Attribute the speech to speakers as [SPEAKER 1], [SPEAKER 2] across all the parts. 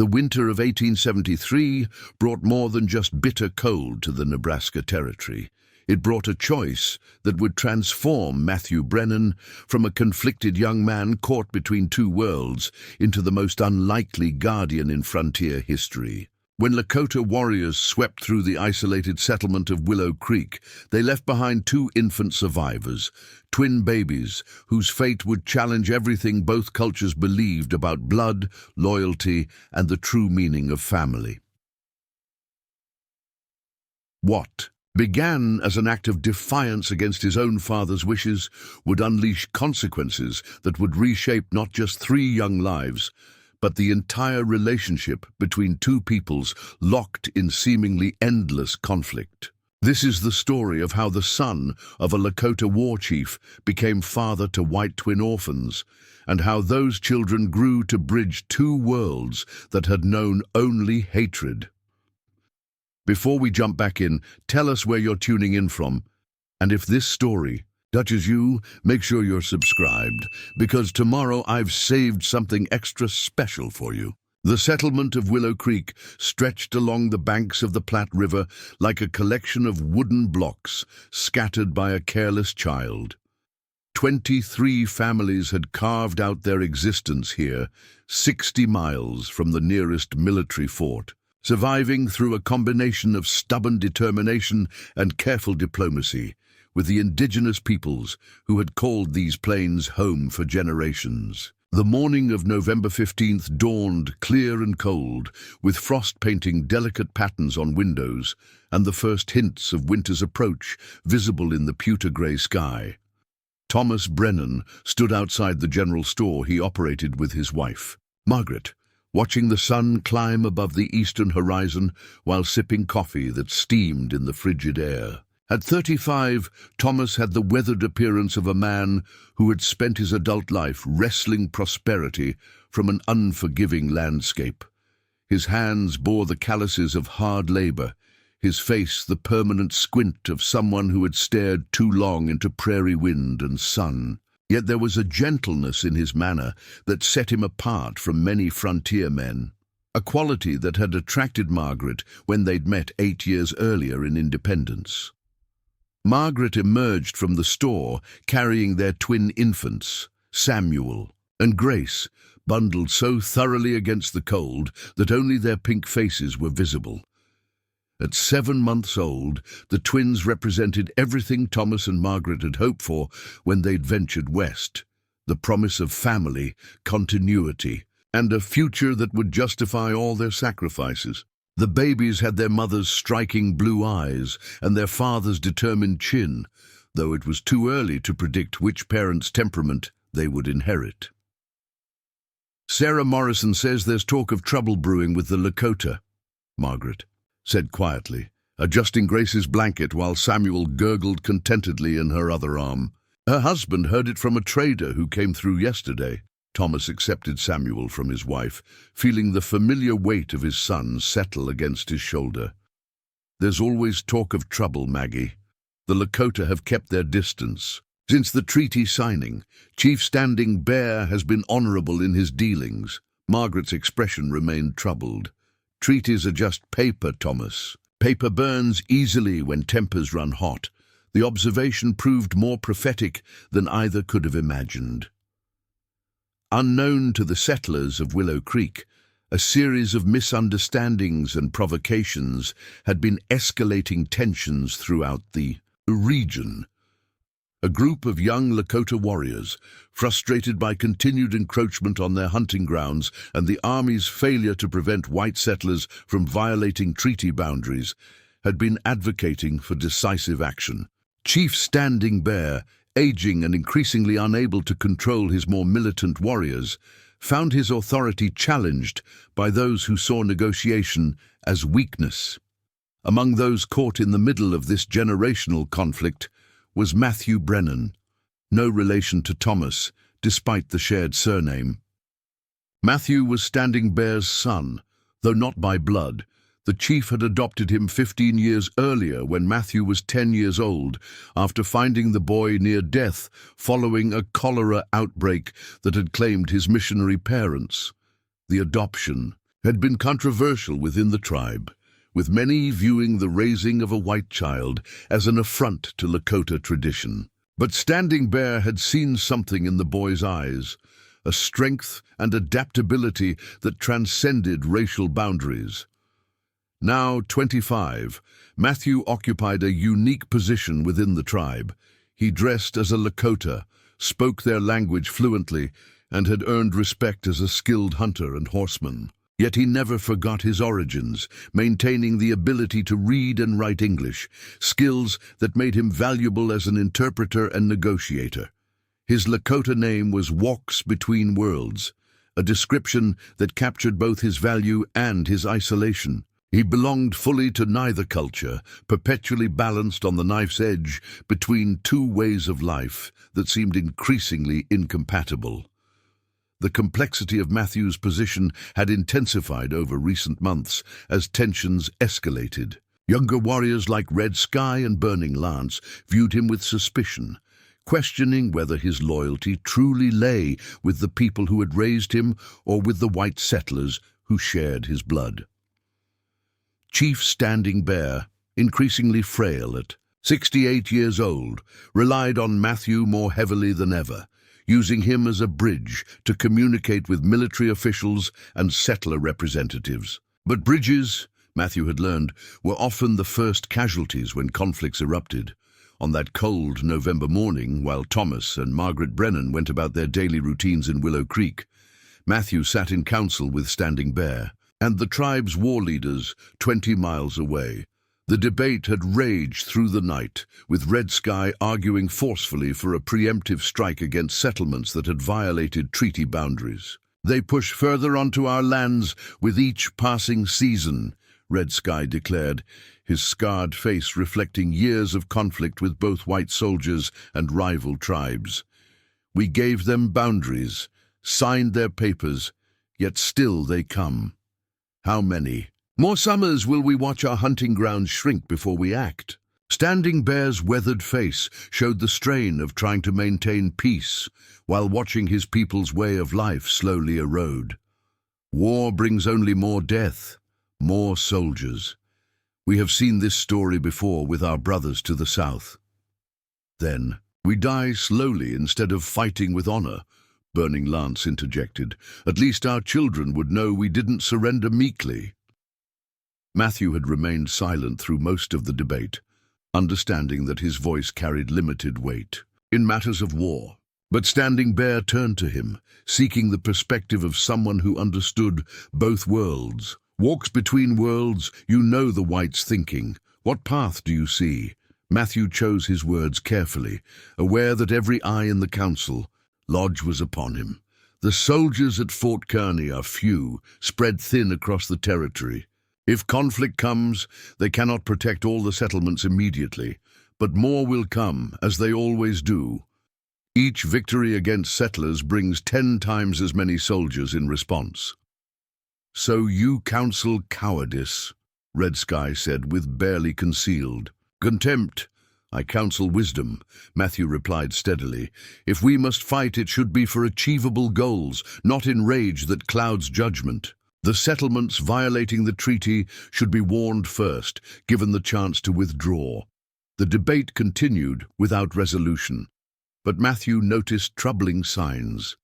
[SPEAKER 1] The winter of 1873 brought more than just bitter cold to the Nebraska Territory. It brought a choice that would transform Matthew Brennan from a conflicted young man caught between two worlds into the most unlikely guardian in frontier history. When Lakota warriors swept through the isolated settlement of Willow Creek, they left behind two infant survivors, twin babies whose fate would challenge everything both cultures believed about blood, loyalty, and the true meaning of family. What began as an act of defiance against his own father's wishes would unleash consequences that would reshape not just three young lives, but the entire relationship between two peoples locked in seemingly endless conflict. This is the story of how the son of a Lakota war chief became father to white twin orphans, and how those children grew to bridge two worlds that had known only hatred. Before we jump back in, tell us where you're tuning in from, and if this story touches you, make sure you're subscribed, because tomorrow I've saved something extra special for you. The settlement of Willow Creek stretched along the banks of the Platte River like a collection of wooden blocks scattered by a careless child. 23 families had carved out their existence here, 60 miles from the nearest military fort, surviving through a combination of stubborn determination and careful diplomacy, with the indigenous peoples who had called these plains home for generations. The morning of November 15th dawned clear and cold, with frost painting delicate patterns on windows and the first hints of winter's approach visible in the pewter-grey sky. Thomas Brennan stood outside the general store he operated with his wife, Margaret, watching the sun climb above the eastern horizon while sipping coffee that steamed in the frigid air. At 35, Thomas had the weathered appearance of a man who had spent his adult life wresting prosperity from an unforgiving landscape. His hands bore the calluses of hard labor, his face the permanent squint of someone who had stared too long into prairie wind and sun. Yet there was a gentleness in his manner that set him apart from many frontier men, a quality that had attracted Margaret when they'd met 8 years earlier in Independence. Margaret emerged from the store carrying their twin infants, Samuel and Grace, bundled so thoroughly against the cold that only their pink faces were visible. At 7 months old, the twins represented everything Thomas and Margaret had hoped for when they'd ventured west: the promise of family, continuity, and a future that would justify all their sacrifices. The babies had their mother's striking blue eyes and their father's determined chin, though it was too early to predict which parent's temperament they would inherit. "Sarah Morrison says there's talk of trouble brewing with the Lakota," Margaret said quietly, adjusting Grace's blanket while Samuel gurgled contentedly in her other arm. "Her husband heard it from a trader who came through yesterday." Thomas accepted Samuel from his wife, feeling the familiar weight of his son settle against his shoulder. "There's always talk of trouble, Maggie. The Lakota have kept their distance. Since the treaty signing, Chief Standing Bear has been honorable in his dealings." Margaret's expression remained troubled. "Treaties are just paper, Thomas. Paper burns easily when tempers run hot." The observation proved more prophetic than either could have imagined. Unknown to the settlers of Willow Creek, a series of misunderstandings and provocations had been escalating tensions throughout the region. A group of young Lakota warriors, frustrated by continued encroachment on their hunting grounds and the Army's failure to prevent white settlers from violating treaty boundaries, had been advocating for decisive action. Chief Standing Bear, aging and increasingly unable to control his more militant warriors, found his authority challenged by those who saw negotiation as weakness. Among those caught in the middle of this generational conflict was Matthew Brennan, no relation to Thomas, despite the shared surname. Matthew was Standing Bear's son, though not by blood. The chief had adopted him 15 years earlier when Matthew was 10 years old, after finding the boy near death following a cholera outbreak that had claimed his missionary parents. The adoption, had been controversial within the tribe, with many viewing the raising of a white child as an affront to Lakota tradition. But Standing Bear had seen something in the boy's eyes, a strength and adaptability that transcended racial boundaries. Now 25, Matthew occupied a unique position within the tribe. He dressed as a Lakota, spoke their language fluently, and had earned respect as a skilled hunter and horseman. Yet he never forgot his origins, maintaining the ability to read and write English, skills that made him valuable as an interpreter and negotiator. His Lakota name was Walks Between Worlds, a description that captured both his value and his isolation. He belonged fully to neither culture, perpetually balanced on the knife's edge between two ways of life that seemed increasingly incompatible. The complexity of Matthew's position had intensified over recent months as tensions escalated. Younger warriors like Red Sky and Burning Lance viewed him with suspicion, questioning whether his loyalty truly lay with the people who had raised him or with the white settlers who shared his blood. Chief Standing Bear, increasingly frail at 68 years old, relied on Matthew more heavily than ever, using him as a bridge to communicate with military officials and settler representatives. But bridges, Matthew had learned, were often the first casualties when conflicts erupted. On that cold November morning, while Thomas and Margaret Brennan went about their daily routines in Willow Creek, Matthew sat in council with Standing Bear and the tribe's war leaders 20 miles away. The debate had raged through the night, with Red Sky arguing forcefully for a preemptive strike against settlements that had violated treaty boundaries. "They push further onto our lands with each passing season," Red Sky declared, his scarred face reflecting years of conflict with both white soldiers and rival tribes. "We gave them boundaries, signed their papers, yet still they come. How many more summers will we watch our hunting grounds shrink before we act?" Standing Bear's weathered face showed the strain of trying to maintain peace while watching his people's way of life slowly erode. War brings only more death, more soldiers. We have seen this story before with our brothers to the south. "Then we die slowly instead of fighting with honor," Burning Lance interjected. "At least our children would know we didn't surrender meekly." Matthew had remained silent through most of the debate, understanding that his voice carried limited weight in matters of war. But Standing Bear turned to him, seeking the perspective of someone who understood both worlds. "Walks between worlds, you know the whites' thinking. What path do you see?" Matthew chose his words carefully, aware that every eye in the council lodge was upon him. "The soldiers at Fort Kearney are few, spread thin across the territory. If conflict comes, they cannot protect all the settlements immediately, but more will come, as they always do. Each victory against settlers brings 10 times as many soldiers in response." "So you counsel cowardice," Red Sky said with barely concealed contempt. "I counsel wisdom," Matthew replied steadily. "If we must fight, it should be for achievable goals, not in rage that clouds judgment. The settlements violating the treaty should be warned first, given the chance to withdraw." The debate continued without resolution, but Matthew noticed troubling signs.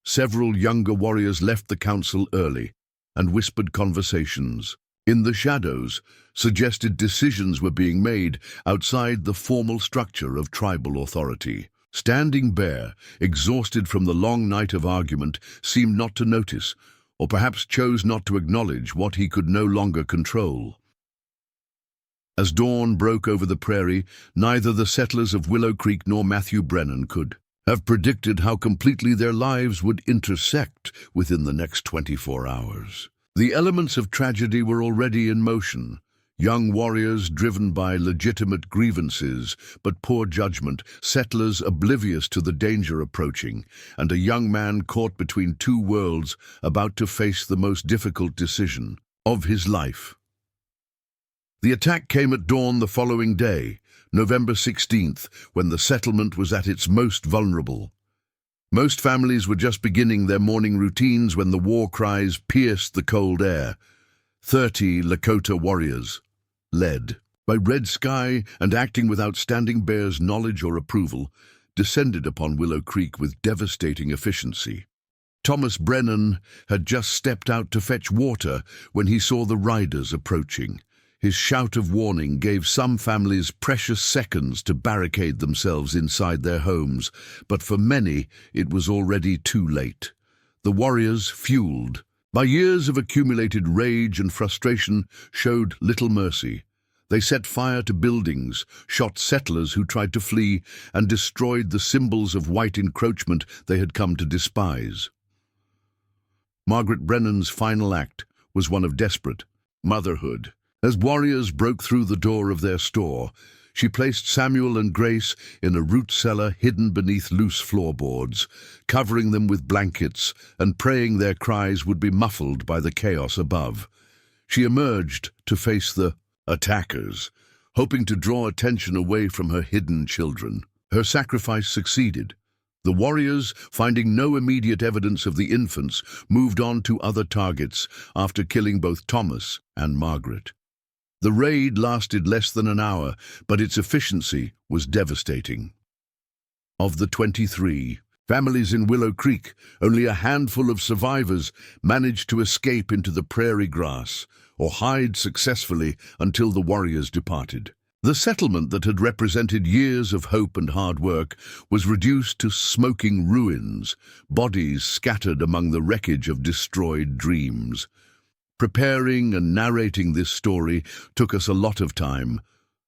[SPEAKER 1] Several younger warriors left the council early, and whispered conversations, in the shadows, suggested decisions were being made outside the formal structure of tribal authority. Standing Bear, exhausted from the long night of argument, seemed not to notice, or perhaps chose not to acknowledge what he could no longer control. As dawn broke over the prairie, neither the settlers of Willow Creek nor Matthew Brennan could have predicted how completely their lives would intersect within the next 24 hours. The elements of tragedy were already in motion. Young warriors driven by legitimate grievances but poor judgment, settlers oblivious to the danger approaching, and a young man caught between two worlds about to face the most difficult decision of his life. The attack came at dawn the following day, November 16th, when the settlement was at its most vulnerable. Most families were just beginning their morning routines when the war cries pierced the cold air. 30 Lakota warriors, led by Red Sky and acting without Standing Bear's knowledge or approval, descended upon Willow Creek with devastating efficiency. Thomas Brennan had just stepped out to fetch water when he saw the riders approaching. His shout of warning gave some families precious seconds to barricade themselves inside their homes, but for many it was already too late. The warriors, fueled by years of accumulated rage and frustration, showed little mercy. They set fire to buildings, shot settlers who tried to flee, and destroyed the symbols of white encroachment they had come to despise. Margaret Brennan's final act was one of desperate motherhood. As warriors broke through the door of their store, she placed Samuel and Grace in a root cellar hidden beneath loose floorboards, covering them with blankets and praying their cries would be muffled by the chaos above. She emerged to face the attackers, hoping to draw attention away from her hidden children. Her sacrifice succeeded. The warriors, finding no immediate evidence of the infants, moved on to other targets after killing both Thomas and Margaret. The raid lasted less than an hour, but its efficiency was devastating. Of the 23 families in Willow Creek, only a handful of survivors managed to escape into the prairie grass or hide successfully until the warriors departed. The settlement that had represented years of hope and hard work was reduced to smoking ruins, bodies scattered among the wreckage of destroyed dreams. Preparing and narrating this story took us a lot of time,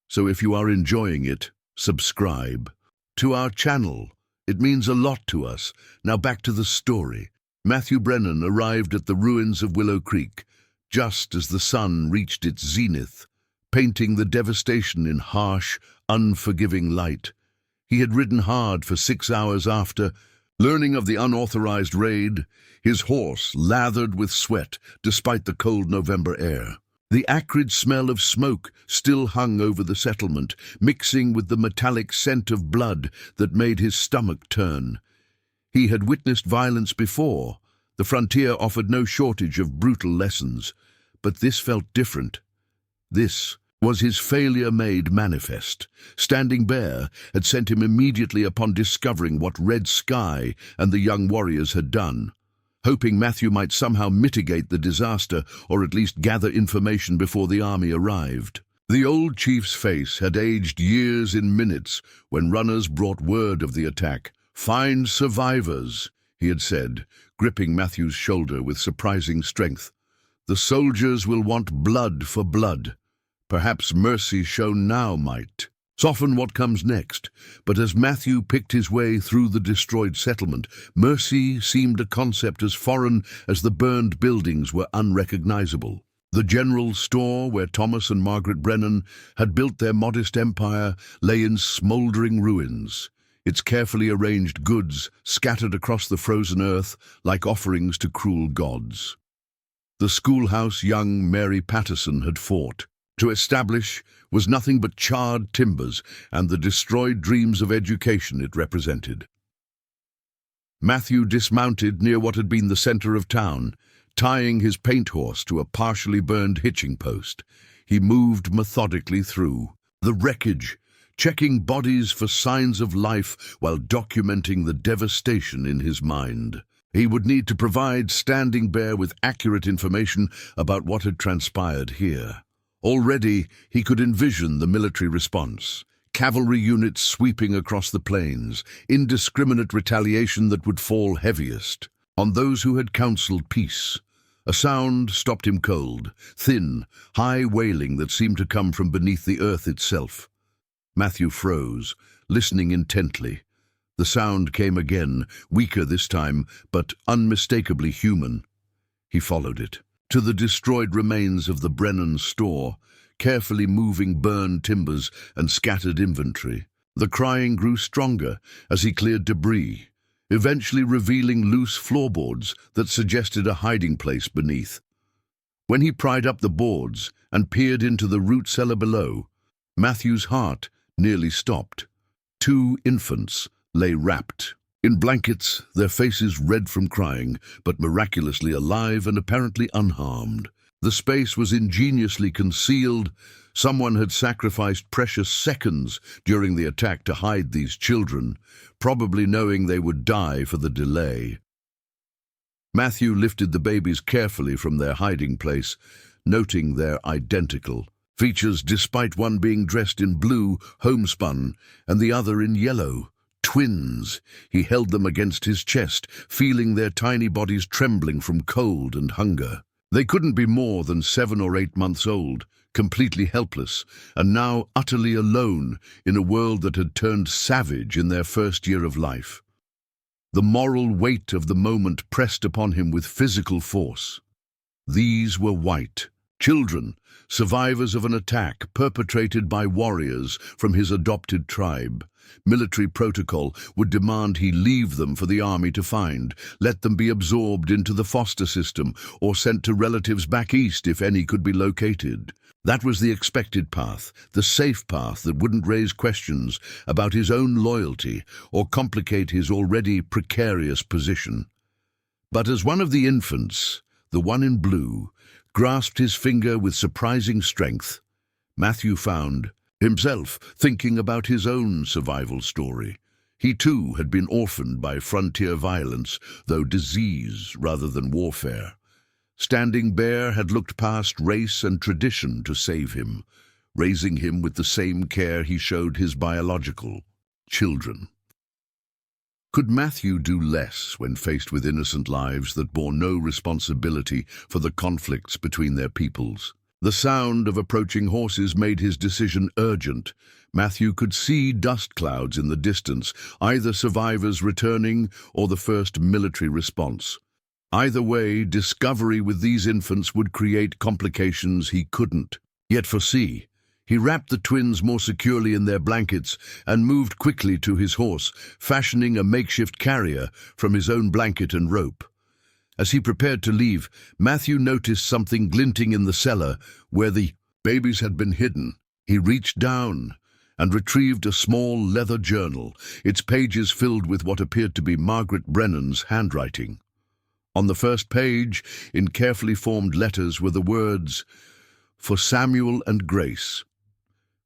[SPEAKER 1] so if you are enjoying it, subscribe to our channel. It means a lot to us. Now back to the story. Matthew Brennan arrived at the ruins of Willow Creek just as the sun reached its zenith, painting the devastation in harsh, unforgiving light. He had ridden hard for 6 hours after, learning of the unauthorized raid, his horse lathered with sweat despite the cold November air. The acrid smell of smoke still hung over the settlement, mixing with the metallic scent of blood that made his stomach turn. He had witnessed violence before. The frontier offered no shortage of brutal lessons, but this felt different. This was his failure made manifest. Standing Bear had sent him immediately upon discovering what Red Sky and the young warriors had done, hoping Matthew might somehow mitigate the disaster or at least gather information before the army arrived. The old chief's face had aged years in minutes when runners brought word of the attack. "Find survivors," he had said, gripping Matthew's shoulder with surprising strength. "The soldiers will want blood for blood. Perhaps mercy shown now might soften what comes next." But as Matthew picked his way through the destroyed settlement, mercy seemed a concept as foreign as the burned buildings were unrecognizable. The general store where Thomas and Margaret Brennan had built their modest empire lay in smoldering ruins, its carefully arranged goods scattered across the frozen earth like offerings to cruel gods. The schoolhouse young Mary Patterson had fought to establish was nothing but charred timbers and the destroyed dreams of education it represented. Matthew dismounted near what had been the center of town, tying his paint horse to a partially burned hitching post. He moved methodically through the wreckage, checking bodies for signs of life while documenting the devastation in his mind. He would need to provide Standing Bear with accurate information about what had transpired here. Already, he could envision the military response. Cavalry units sweeping across the plains, indiscriminate retaliation that would fall heaviest on those who had counseled peace. A sound stopped him cold, thin, high wailing that seemed to come from beneath the earth itself. Matthew froze, listening intently. The sound came again, weaker this time, but unmistakably human. He followed it to the destroyed remains of the Brennan store, carefully moving burned timbers and scattered inventory. The crying grew stronger as he cleared debris, eventually revealing loose floorboards that suggested a hiding place beneath. When he pried up the boards and peered into the root cellar below, Matthew's heart nearly stopped. 2 infants lay wrapped In blankets, their faces red from crying, but miraculously alive and apparently unharmed. The space was ingeniously concealed. Someone had sacrificed precious seconds during the attack to hide these children, probably knowing they would die for the delay. Matthew lifted the babies carefully from their hiding place, noting their identical features despite one being dressed in blue, homespun, and the other in yellow. Twins. He held them against his chest, feeling their tiny bodies trembling from cold and hunger. They couldn't be more than 7 or 8 months old, completely helpless, and now utterly alone in a world that had turned savage in their first year of life. The moral weight of the moment pressed upon him with physical force. These were white children, survivors of an attack perpetrated by warriors from his adopted tribe. Military protocol would demand he leave them for the army to find, let them be absorbed into the foster system, or sent to relatives back east if any could be located. That was the expected path, the safe path that wouldn't raise questions about his own loyalty or complicate his already precarious position. But as one of the infants, the one in blue, grasped his finger with surprising strength, Matthew found himself thinking about his own survival story. He too had been orphaned by frontier violence, though disease rather than warfare. Standing Bear had looked past race and tradition to save him, raising him with the same care he showed his biological children. Could Matthew do less when faced with innocent lives that bore no responsibility for the conflicts between their peoples? The sound of approaching horses made his decision urgent. Matthew could see dust clouds in the distance, either survivors returning or the first military response. Either way, discovery with these infants would create complications he couldn't yet foresee. He wrapped the twins more securely in their blankets and moved quickly to his horse, fashioning a makeshift carrier from his own blanket and rope. As he prepared to leave, Matthew noticed something glinting in the cellar where the babies had been hidden. He reached down and retrieved a small leather journal, its pages filled with what appeared to be Margaret Brennan's handwriting. On the first page, in carefully formed letters, were the words, "For Samuel and Grace.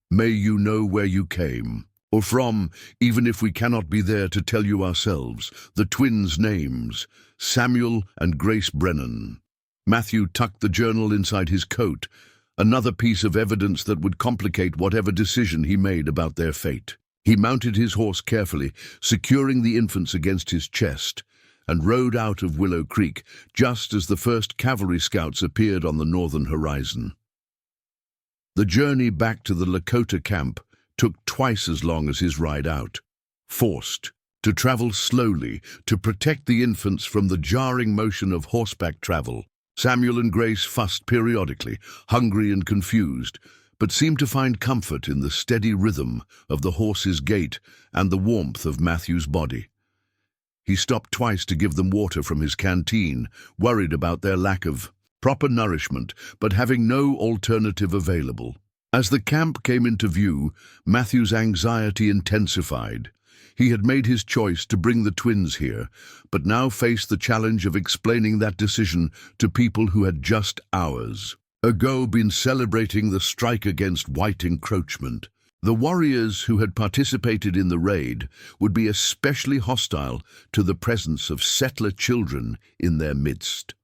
[SPEAKER 1] May you know where you came," or from, even if we cannot be there to tell you ourselves, the twins' names, Samuel and Grace Brennan. Matthew tucked the journal inside his coat, another piece of evidence that would complicate whatever decision he made about their fate. He mounted his horse carefully, securing the infants against his chest, and rode out of Willow Creek just as the first cavalry scouts appeared on the northern horizon. The journey back to the Lakota camp took twice as long as his ride out. Forced to travel slowly to protect the infants from the jarring motion of horseback travel, Samuel and Grace fussed periodically, hungry and confused, but seemed to find comfort in the steady rhythm of the horse's gait and the warmth of Matthew's body. He stopped twice to give them water from his canteen, worried about their lack of proper nourishment, but having no alternative available. As the camp came into view, Matthew's anxiety intensified. He had made his choice to bring the twins here, but now faced the challenge of explaining that decision to people who had just hours ago been celebrating the strike against white encroachment. The warriors who had participated in the raid would be especially hostile to the presence of settler children in their midst.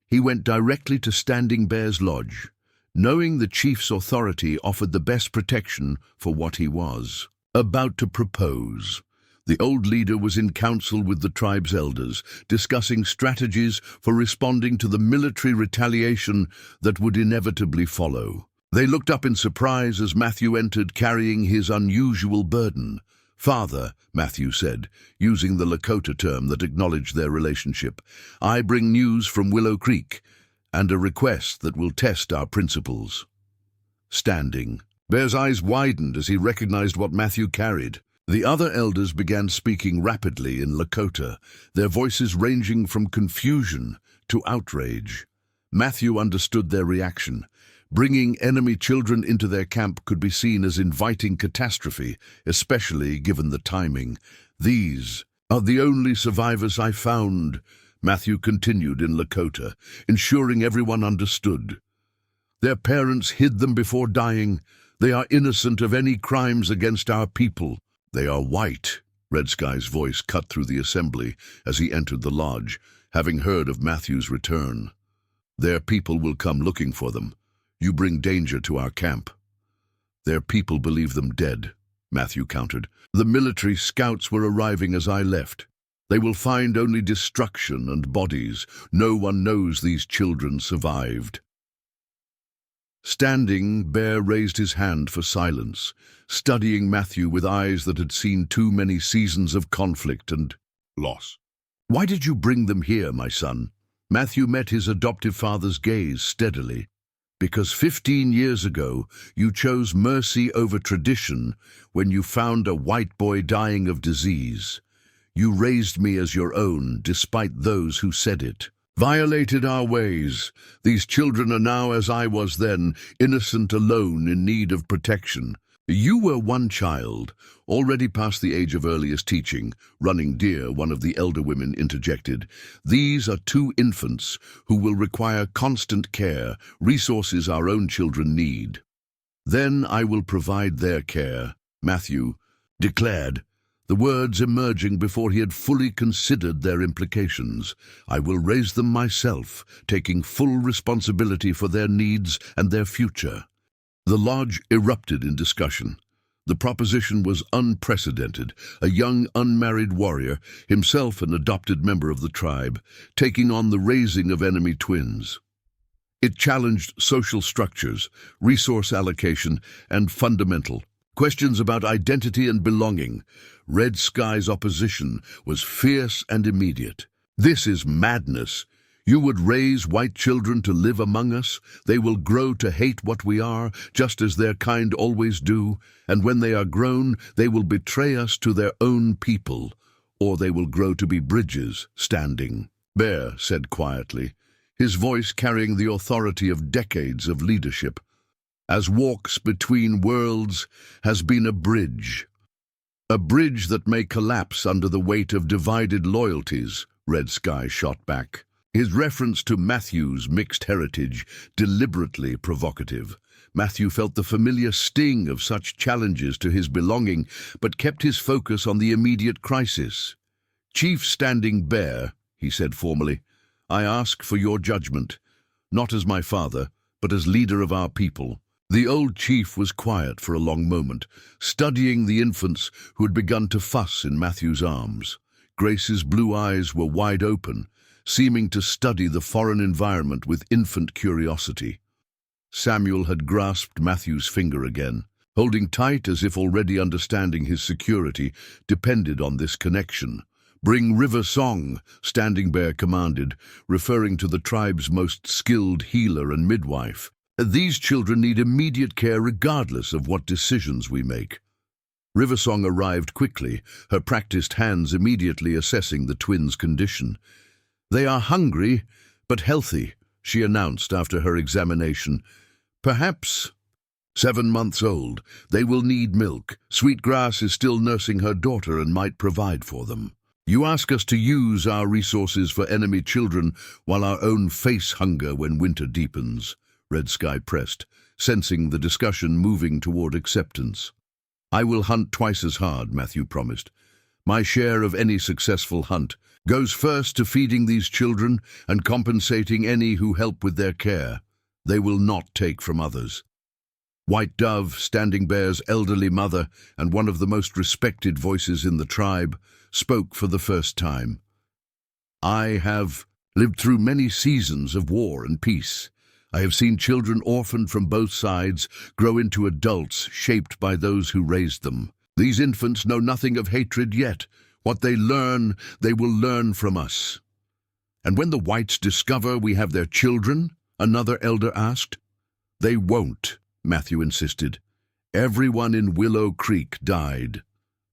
[SPEAKER 1] He went directly to Standing Bear's lodge, knowing the chief's authority offered the best protection for what he was about to propose. The old leader was in council with the tribe's elders, discussing strategies for responding to the military retaliation that would inevitably follow. They looked up in surprise as Matthew entered, carrying his unusual burden. "Father," Matthew said, using the Lakota term that acknowledged their relationship, "I bring news from Willow Creek, and a request that will test our principles." Standing Bear's eyes widened as he recognized what Matthew carried. The other elders began speaking rapidly in Lakota, their voices ranging from confusion to outrage. Matthew understood their reaction. Bringing enemy children into their camp could be seen as inviting catastrophe, especially given the timing. These are the only survivors I found, Matthew continued in Lakota, ensuring everyone understood. Their parents hid them before dying. They are innocent of any crimes against our people. They are white. Red Sky's voice cut through the assembly as he entered the lodge, having heard of Matthew's return. Their people will come looking for them. You bring danger to our camp. Their people believe them dead, Matthew countered. The military scouts were arriving as I left. They will find only destruction and bodies. No one knows these children survived. Standing, Bear raised his hand for silence, studying Matthew with eyes that had seen too many seasons of conflict and loss. Why did you bring them here, my son? Matthew met his adoptive father's gaze steadily. Because 15 years ago, you chose mercy over tradition when you found a white boy dying of disease. You raised me as your own, despite those who said it. Violated our ways. These children are now as I was then, innocent alone in need of protection. You were one child, already past the age of earliest teaching. Running deer, one of the elder women interjected. These are two infants who will require constant care, resources our own children need. Then I will provide their care, Matthew declared, the words emerging before he had fully considered their implications. I will raise them myself, taking full responsibility for their needs and their future. The lodge erupted in discussion. The proposition was unprecedented. A young unmarried warrior, himself an adopted member of the tribe, taking on the raising of enemy twins. It challenged social structures, resource allocation, and fundamental questions about identity and belonging. Red Sky's opposition was fierce and immediate. This is madness. You would raise white children to live among us. They will grow to hate what we are, just as their kind always do. And when they are grown, they will betray us to their own people, or they will grow to be bridges. Standing, Bear said quietly, his voice carrying the authority of decades of leadership. As walks between worlds has been a bridge that may collapse under the weight of divided loyalties, Red Sky shot back. His reference to Matthew's mixed heritage deliberately provocative. Matthew felt the familiar sting of such challenges to his belonging, but kept his focus on the immediate crisis. Chief Standing Bear, he said formally, I ask for your judgment, not as my father, but as leader of our people. The old chief was quiet for a long moment, studying the infants who had begun to fuss in Matthew's arms. Grace's blue eyes were wide open, seeming to study the foreign environment with infant curiosity. Samuel had grasped Matthew's finger again, holding tight as if already understanding his security depended on this connection. Bring River Song, Standing Bear commanded, referring to the tribe's most skilled healer and midwife. These children need immediate care regardless of what decisions we make. River Song arrived quickly, her practiced hands immediately assessing the twins' condition. They are hungry, but healthy, she announced after her examination. Perhaps 7 months old. They will need milk. Sweetgrass is still nursing her daughter and might provide for them. You ask us to use our resources for enemy children while our own face hunger when winter deepens, Red Sky pressed, sensing the discussion moving toward acceptance. I will hunt twice as hard, Matthew promised. My share of any successful hunt goes first to feeding these children and compensating any who help with their care. They will not take from others. White Dove, Standing Bear's elderly mother and one of the most respected voices in the tribe, spoke for the first time. I have lived through many seasons of war and peace. I have seen children orphaned from both sides grow into adults shaped by those who raised them. These infants know nothing of hatred yet. What they learn, they will learn from us. And when the whites discover we have their children, another elder asked. They won't, Matthew insisted. Everyone in Willow Creek died.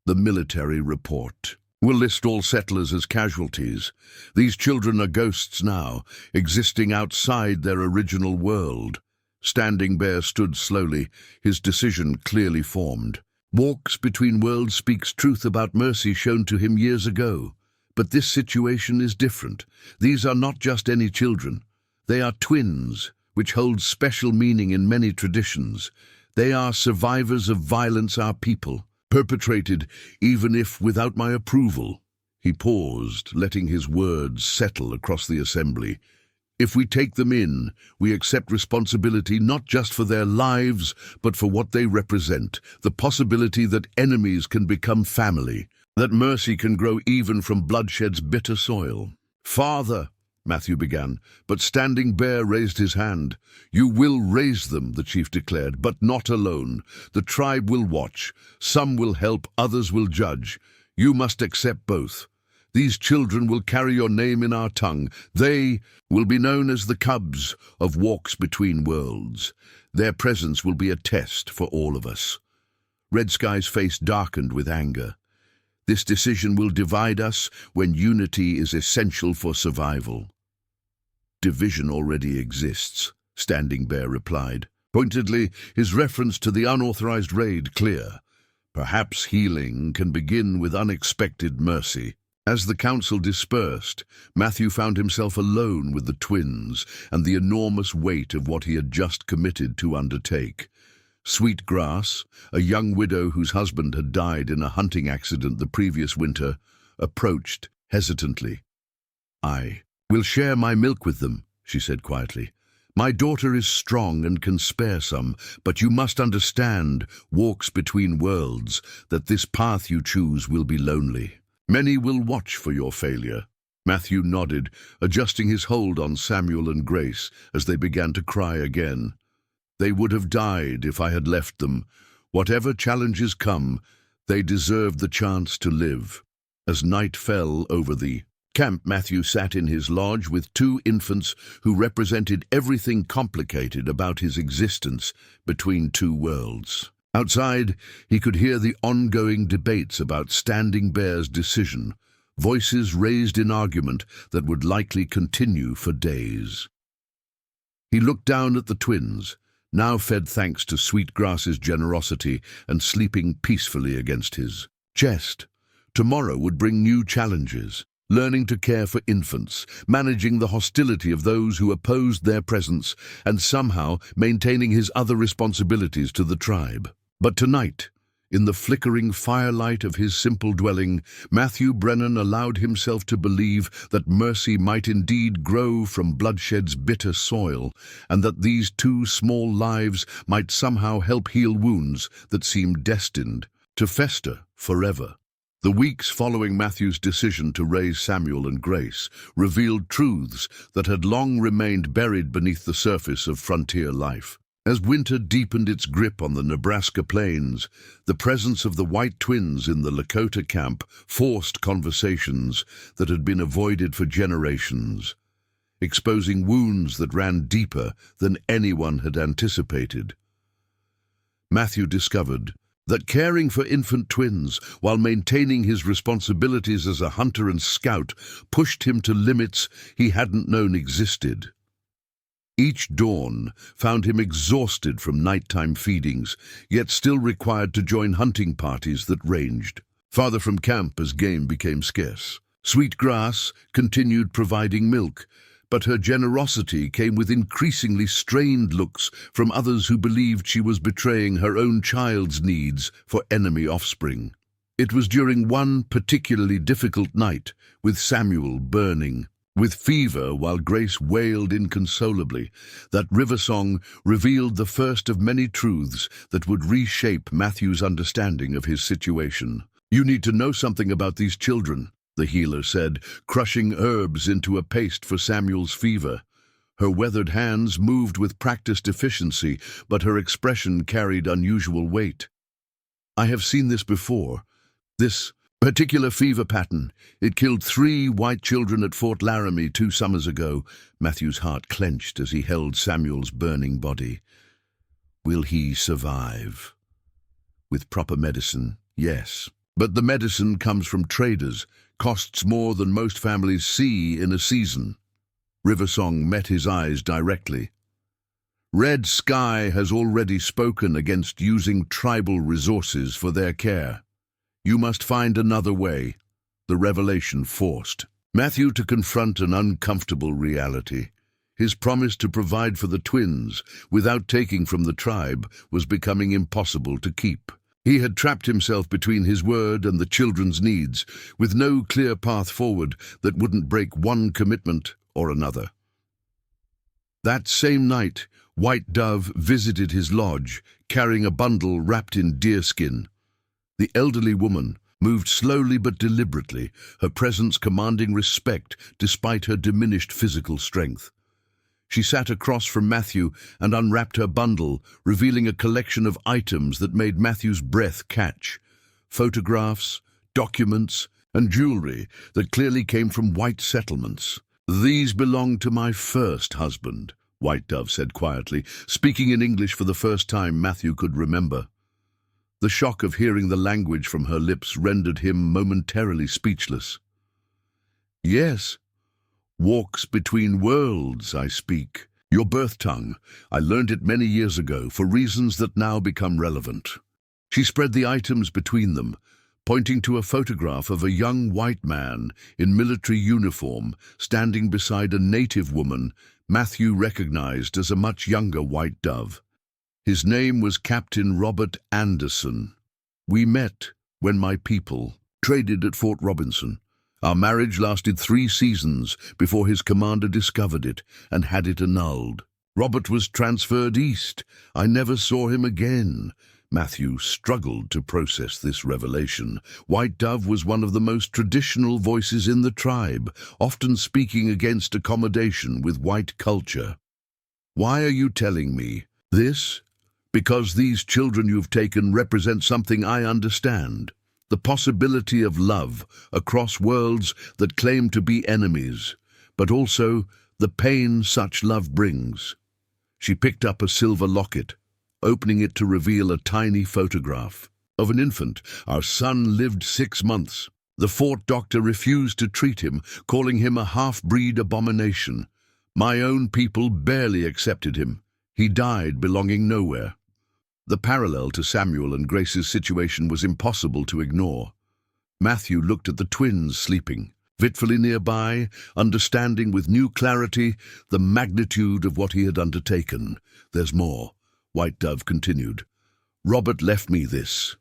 [SPEAKER 1] The military report will list all settlers as casualties. These children are ghosts now, existing outside their original world. Standing Bear stood slowly, his decision clearly formed. Walks Between Worlds speaks truth about mercy shown to him years ago. But this situation is different. These are not just any children. They are twins, which hold special meaning in many traditions. They are survivors of violence our people perpetrated, even if without my approval. He paused, letting his words settle across the assembly. If we take them in, we accept responsibility not just for their lives, but for what they represent, the possibility that enemies can become family, that mercy can grow even from bloodshed's bitter soil. Father, Matthew began, but Standing Bear raised his hand. You will raise them, the chief declared, but not alone. The tribe will watch. Some will help, others will judge. You must accept both. These children will carry your name in our tongue. They will be known as the cubs of Walks Between Worlds. Their presence will be a test for all of us. Red Sky's face darkened with anger. This decision will divide us when unity is essential for survival. Division already exists, Standing Bear replied. Pointedly, his reference to the unauthorized raid clear. Perhaps healing can begin with unexpected mercy. As the council dispersed, Matthew found himself alone with the twins and the enormous weight of what he had just committed to undertake. Sweetgrass, a young widow whose husband had died in a hunting accident the previous winter, approached hesitantly. I will share my milk with them, she said quietly. My daughter is strong and can spare some, but you must understand, Walks Between Worlds, that this path you choose will be lonely. Many will watch for your failure. Matthew nodded, adjusting his hold on Samuel and Grace as they began to cry again. They would have died if I had left them. Whatever challenges come, they deserve the chance to live. As night fell over the camp, Matthew sat in his lodge with two infants who represented everything complicated about his existence between two worlds. Outside, he could hear the ongoing debates about Standing Bear's decision, voices raised in argument that would likely continue for days. He looked down at the twins, now fed thanks to Sweetgrass's generosity and sleeping peacefully against his chest. Tomorrow would bring new challenges, learning to care for infants, managing the hostility of those who opposed their presence, and somehow maintaining his other responsibilities to the tribe. But tonight, in the flickering firelight of his simple dwelling, Matthew Brennan allowed himself to believe that mercy might indeed grow from bloodshed's bitter soil, and that these two small lives might somehow help heal wounds that seemed destined to fester forever. The weeks following Matthew's decision to raise Samuel and Grace revealed truths that had long remained buried beneath the surface of frontier life. As winter deepened its grip on the Nebraska plains, the presence of the white twins in the Lakota camp forced conversations that had been avoided for generations, exposing wounds that ran deeper than anyone had anticipated. Matthew discovered that caring for infant twins while maintaining his responsibilities as a hunter and scout pushed him to limits he hadn't known existed. Each dawn found him exhausted from nighttime feedings, yet still required to join hunting parties that ranged farther from camp as game became scarce. Sweetgrass continued providing milk, but her generosity came with increasingly strained looks from others who believed she was betraying her own child's needs for enemy offspring. It was during one particularly difficult night, with Samuel burning with fever while Grace wailed inconsolably, that Riversong revealed the first of many truths that would reshape Matthew's understanding of his situation. You need to know something about these children, the healer said, crushing herbs into a paste for Samuel's fever. Her weathered hands moved with practiced efficiency, but her expression carried unusual weight. I have seen this before. This particular fever pattern. It killed 3 white children at Fort Laramie 2 summers ago. Matthew's heart clenched as he held Samuel's burning body. Will he survive? With proper medicine, yes. But the medicine comes from traders, costs more than most families see in a season. Riversong met his eyes directly. Red Sky has already spoken against using tribal resources for their care. You must find another way, the revelation forced Matthew to confront an uncomfortable reality. His promise to provide for the twins without taking from the tribe was becoming impossible to keep. He had trapped himself between his word and the children's needs, with no clear path forward that wouldn't break one commitment or another. That same night, White Dove visited his lodge, carrying a bundle wrapped in deerskin. The elderly woman moved slowly but deliberately, her presence commanding respect despite her diminished physical strength. She sat across from Matthew and unwrapped her bundle, revealing a collection of items that made Matthew's breath catch. Photographs, documents, and jewelry that clearly came from white settlements. "These belong to my first husband," White Dove said quietly, speaking in English for the first time Matthew could remember. The shock of hearing the language from her lips rendered him momentarily speechless. "Yes. Walks between worlds, I speak. Your birth tongue. I learned it many years ago for reasons that now become relevant." She spread the items between them, pointing to a photograph of a young white man in military uniform standing beside a native woman Matthew recognized as a much younger White Dove. His name was Captain Robert Anderson. "We met when my people traded at Fort Robinson. Our marriage lasted 3 seasons before his commander discovered it and had it annulled. Robert was transferred east. I never saw him again." Matthew struggled to process this revelation. White Dove was one of the most traditional voices in the tribe, often speaking against accommodation with white culture. "Why are you telling me this?" "Because these children you've taken represent something I understand. The possibility of love across worlds that claim to be enemies, but also the pain such love brings." She picked up a silver locket, opening it to reveal a tiny photograph of an infant. "Our son lived 6 months. The fort doctor refused to treat him, calling him a half-breed abomination. My own people barely accepted him. He died belonging nowhere." The parallel to Samuel and Grace's situation was impossible to ignore. Matthew looked at the twins sleeping, fitfully nearby, understanding with new clarity the magnitude of what he had undertaken. "There's more," White Dove continued. "Robert left me this."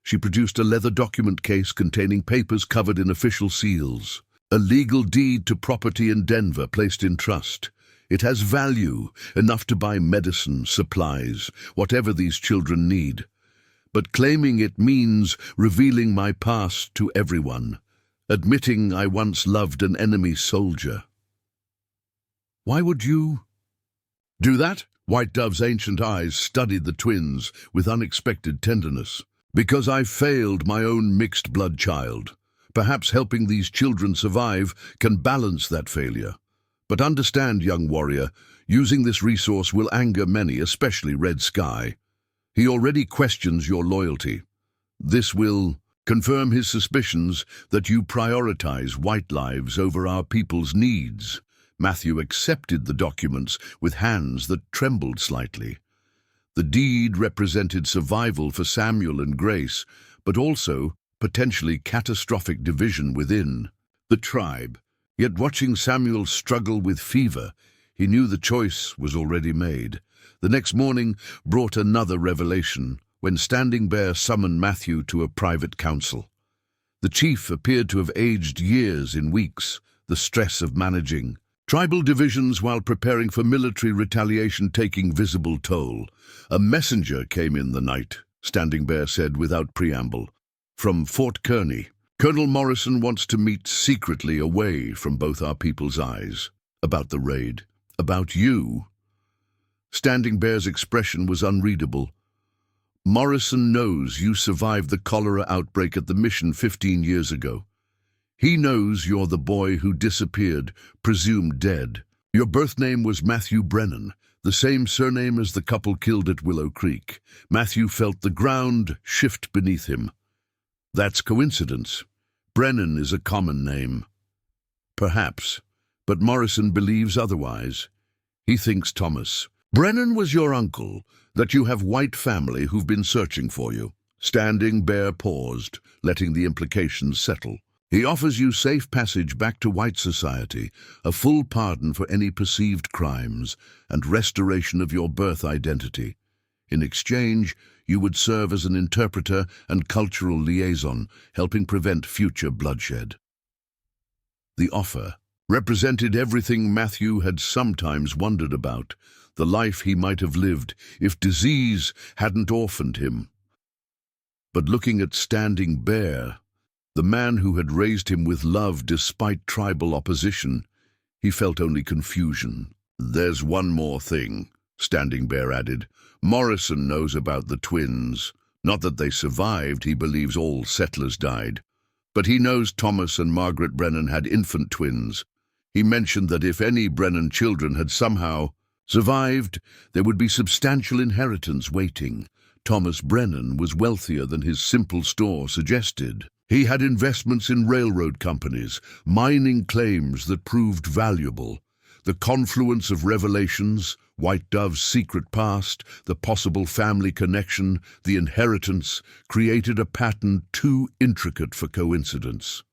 [SPEAKER 1] She produced a leather document case containing papers covered in official seals. "A legal deed to property in Denver placed in trust. It has value, enough to buy medicine, supplies, whatever these children need. But claiming it means revealing my past to everyone, admitting I once loved an enemy soldier." "Why would you do that?" White Dove's ancient eyes studied the twins with unexpected tenderness. "Because I failed my own mixed-blood child. Perhaps helping these children survive can balance that failure. But understand, young warrior, using this resource will anger many, especially Red Sky. He already questions your loyalty. This will confirm his suspicions that you prioritize white lives over our people's needs." Matthew accepted the documents with hands that trembled slightly. The deed represented survival for Samuel and Grace, but also potentially catastrophic division within the tribe. Yet watching Samuel struggle with fever, he knew the choice was already made. The next morning brought another revelation when Standing Bear summoned Matthew to a private council. The chief appeared to have aged years in weeks, the stress of managing tribal divisions while preparing for military retaliation taking visible toll. "A messenger came in the night," Standing Bear said without preamble, "from Fort Kearney. Colonel Morrison wants to meet secretly away from both our people's eyes. About the raid. About you." Standing Bear's expression was unreadable. "Morrison knows you survived the cholera outbreak at the mission 15 years ago. He knows you're the boy who disappeared, presumed dead. Your birth name was Matthew Brennan, the same surname as the couple killed at Willow Creek." Matthew felt the ground shift beneath him. "That's coincidence. Brennan is a common name." "Perhaps, but Morrison believes otherwise. He thinks Thomas Brennan was your uncle, that you have white family who've been searching for you. Standing Bear paused, letting the implications settle. He offers you safe passage back to white society, a full pardon for any perceived crimes, and restoration of your birth identity. In exchange, you would serve as an interpreter and cultural liaison, helping prevent future bloodshed. The offer represented everything Matthew had sometimes wondered about, the life he might have lived if disease hadn't orphaned him. But looking at Standing Bear, the man who had raised him with love despite tribal opposition, he felt only confusion. "There's one more thing," Standing Bear added. "Morrison knows about the twins. Not that they survived, he believes all settlers died. But he knows Thomas and Margaret Brennan had infant twins. He mentioned that if any Brennan children had somehow survived, there would be substantial inheritance waiting. Thomas Brennan was wealthier than his simple store suggested. He had investments in railroad companies, mining claims that proved valuable. The confluence of revelations, White Dove's secret past, the possible family connection, the inheritance, created a pattern too intricate for coincidence.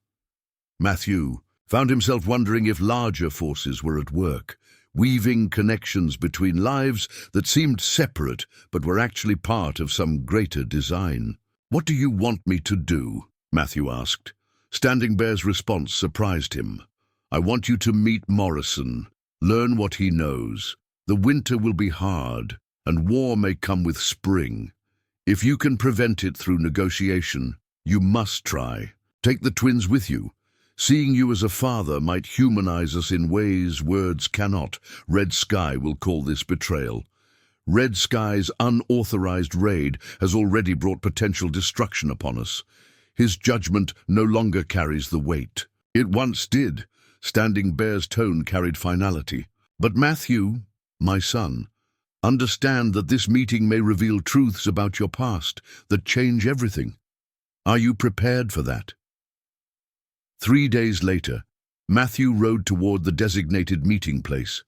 [SPEAKER 1] Matthew found himself wondering if larger forces were at work, weaving connections between lives that seemed separate but were actually part of some greater design. "What do you want me to do?" Matthew asked. Standing Bear's response surprised him. "I want you to meet Morrison, learn what he knows. The winter will be hard, and war may come with spring. If you can prevent it through negotiation, you must try. Take the twins with you. Seeing you as a father might humanize us in ways words cannot. Red Sky will call this betrayal. Red Sky's unauthorized raid has already brought potential destruction upon us. His judgment no longer carries the weight. It once did." Standing Bear's tone carried finality. "But Matthew, my son, understand that this meeting may reveal truths about your past that change everything. Are you prepared for that?" 3 days later, Matthew rode toward the designated meeting place,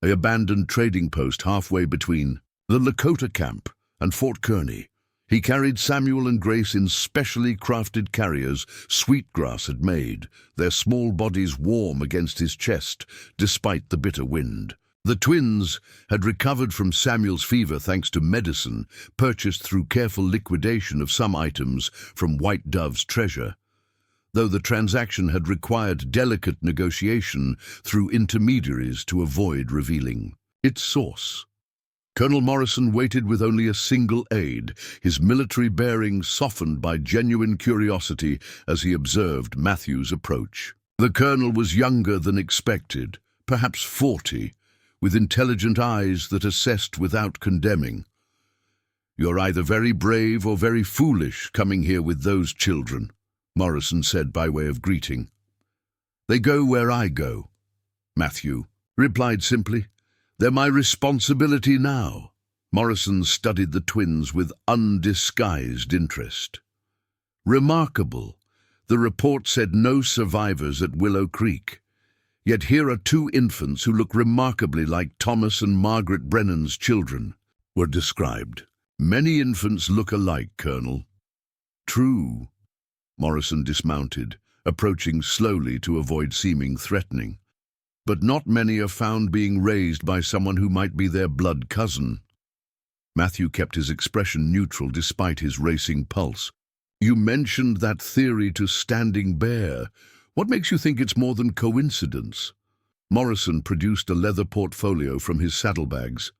[SPEAKER 1] an abandoned trading post halfway between the Lakota camp and Fort Kearney. He carried Samuel and Grace in specially crafted carriers Sweetgrass had made, their small bodies warm against his chest, despite the bitter wind. The twins had recovered from Samuel's fever thanks to medicine purchased through careful liquidation of some items from White Dove's treasure, though the transaction had required delicate negotiation through intermediaries to avoid revealing its source. Colonel Morrison waited with only a single aide, his military bearings softened by genuine curiosity as he observed Matthew's approach. The colonel was younger than expected, perhaps 40, with intelligent eyes that assessed without condemning. "You're either very brave or very foolish coming here with those children," Morrison said by way of greeting. "They go where I go," Matthew replied simply. "They're my responsibility now." Morrison studied the twins with undisguised interest. "Remarkable. The report said no survivors at Willow Creek. Yet here are 2 infants who look remarkably like Thomas and Margaret Brennan's children," were described. "Many infants look alike, Colonel." "True." Morrison dismounted, approaching slowly to avoid seeming threatening. "But not many are found being raised by someone who might be their blood cousin." Matthew kept his expression neutral despite his racing pulse. "You mentioned that theory to Standing Bear. What makes you think it's more than coincidence?" Morrison produced a leather portfolio from his saddlebags.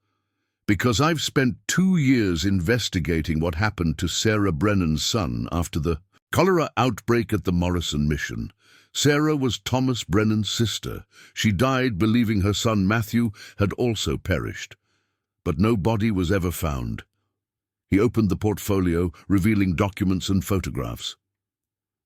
[SPEAKER 1] "Because I've spent 2 years investigating what happened to Sarah Brennan's son after the cholera outbreak at the Morrison mission. Sarah was Thomas Brennan's sister. She died believing her son Matthew had also perished. But no body was ever found." He opened the portfolio, revealing documents and photographs.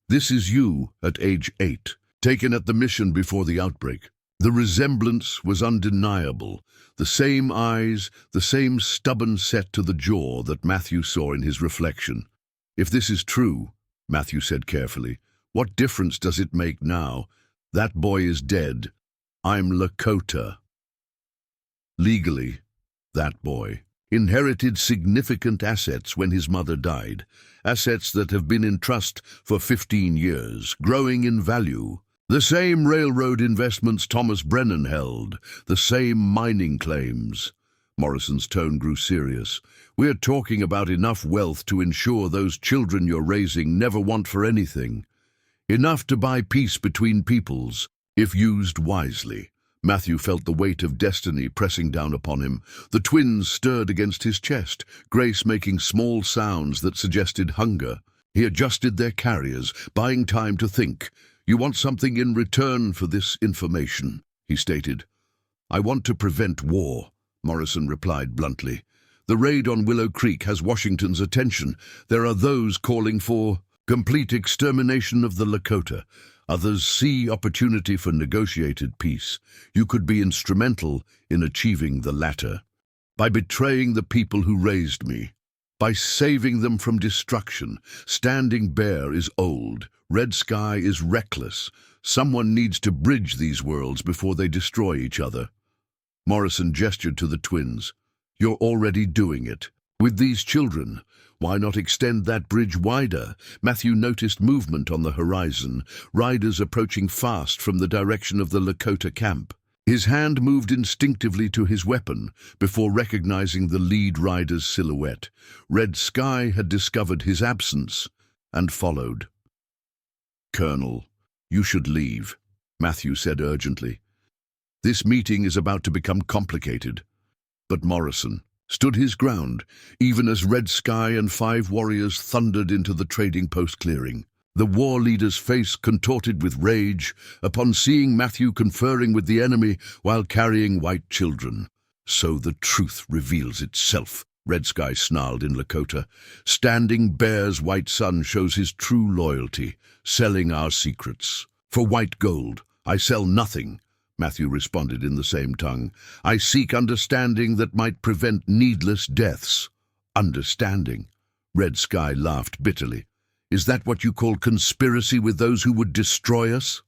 [SPEAKER 1] "This is you at age 8, taken at the mission before the outbreak." The resemblance was undeniable. The same eyes, the same stubborn set to the jaw that Matthew saw in his reflection. "If this is true," Matthew said carefully, "what difference does it make now? That boy is dead. I'm Lakota. Legally, that boy inherited significant assets when his mother died, assets that have been in trust for 15 years, growing in value. The same railroad investments Thomas Brennan held, the same mining claims. Morrison's tone grew serious. We're talking about enough wealth to ensure those children you're raising never want for anything. Enough to buy peace between peoples, if used wisely. Matthew felt the weight of destiny pressing down upon him. The twins stirred against his chest, Grace making small sounds that suggested hunger. He adjusted their carriers, buying time to think. You want something in return for this information, he stated. I want to prevent war, Morrison replied bluntly. The raid on Willow Creek has Washington's attention. There are those calling for complete extermination of the Lakota. Others see opportunity for negotiated peace. You could be instrumental in achieving the latter. By betraying the people who raised me. By saving them from destruction. Standing Bear is old. Red Sky is reckless. Someone needs to bridge these worlds before they destroy each other. Morrison gestured to the twins. You're already doing it. With these children. Why not extend that bridge wider? Matthew noticed movement on the horizon, riders approaching fast from the direction of the Lakota camp. His hand moved instinctively to his weapon before recognizing the lead rider's silhouette. Red Sky had discovered his absence and followed. Colonel, you should leave, Matthew said urgently. This meeting is about to become complicated. But Morrison stood his ground, even as Red Sky and 5 warriors thundered into the trading post clearing. The war leader's face contorted with rage upon seeing Matthew conferring with the enemy while carrying white children. So the truth reveals itself, Red Sky snarled in Lakota. Standing Bear's white son shows his true loyalty, selling our secrets. For white gold, I sell nothing. Matthew responded in the same tongue. I seek understanding that might prevent needless deaths. Understanding? Red Sky laughed bitterly. Is that what you call conspiracy with those who would destroy us?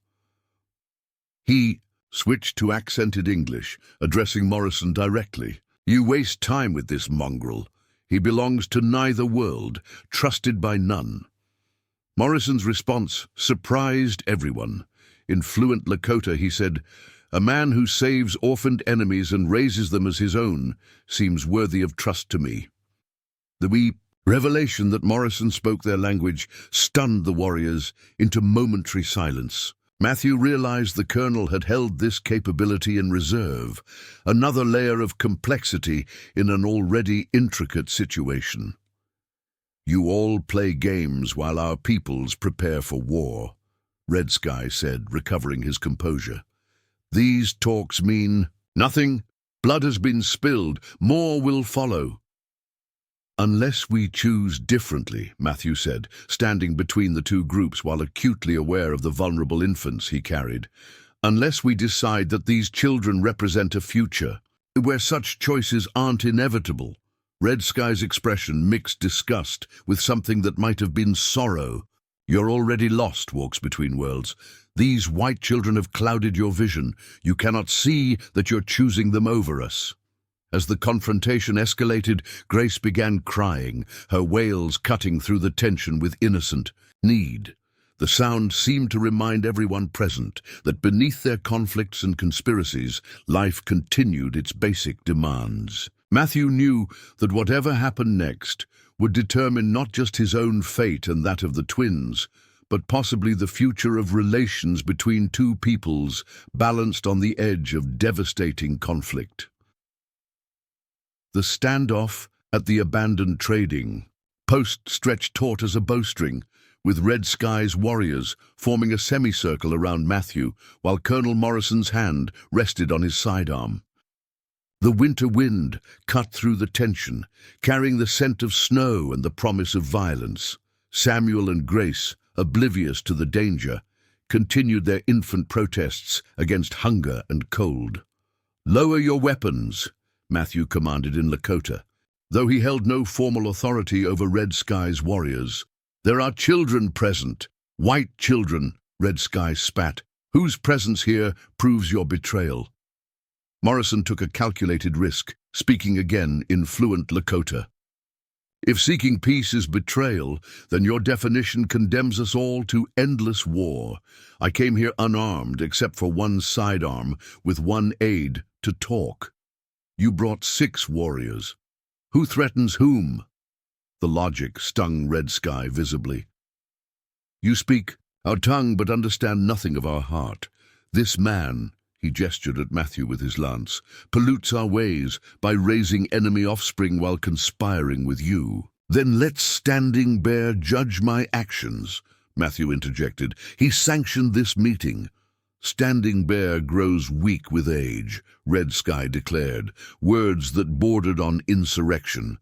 [SPEAKER 1] He switched to accented English, addressing Morrison directly. You waste time with this mongrel. He belongs to neither world, trusted by none. Morrison's response surprised everyone. In fluent Lakota, he said, a man who saves orphaned enemies and raises them as his own seems worthy of trust to me. The revelation that Morrison spoke their language stunned the warriors into momentary silence. Matthew realized the colonel had held this capability in reserve, another layer of complexity in an already intricate situation. You all play games while our peoples prepare for war, Red Sky said, recovering his composure. These talks mean nothing. Blood has been spilled. More will follow. Unless we choose differently, Matthew said, standing between the two groups while acutely aware of the vulnerable infants he carried. Unless we decide that these children represent a future, where such choices aren't inevitable. Red Sky's expression mixed disgust with something that might have been sorrow. You're already lost, Walks Between Worlds. These white children have clouded your vision. You cannot see that you're choosing them over us. As the confrontation escalated, Grace began crying, her wails cutting through the tension with innocent need. The sound seemed to remind everyone present that beneath their conflicts and conspiracies, life continued its basic demands. Matthew knew that whatever happened next would determine not just his own fate and that of the twins, but possibly the future of relations between two peoples balanced on the edge of devastating conflict. The standoff at the abandoned trading post stretched taut as a bowstring, with Red Sky's warriors forming a semicircle around Matthew, while Colonel Morrison's hand rested on his sidearm. The winter wind cut through the tension, carrying the scent of snow and the promise of violence. Samuel and Grace, oblivious to the danger, continued their infant protests against hunger and cold. Lower your weapons, Matthew commanded in Lakota. Though he held no formal authority over Red Sky's warriors. There are children present, white children, Red Sky spat, whose presence here proves your betrayal. Morrison took a calculated risk, speaking again in fluent Lakota. If seeking peace is betrayal, then your definition condemns us all to endless war. I came here unarmed, except for one sidearm, with one aide, to talk. You brought 6 warriors. Who threatens whom? The logic stung Red Sky visibly. You speak our tongue but understand nothing of our heart. This man, he gestured at Matthew with his lance, pollutes our ways by raising enemy offspring while conspiring with you. Then let Standing Bear judge my actions, Matthew interjected. He sanctioned this meeting. Standing Bear grows weak with age, Red Sky declared, words that bordered on insurrection.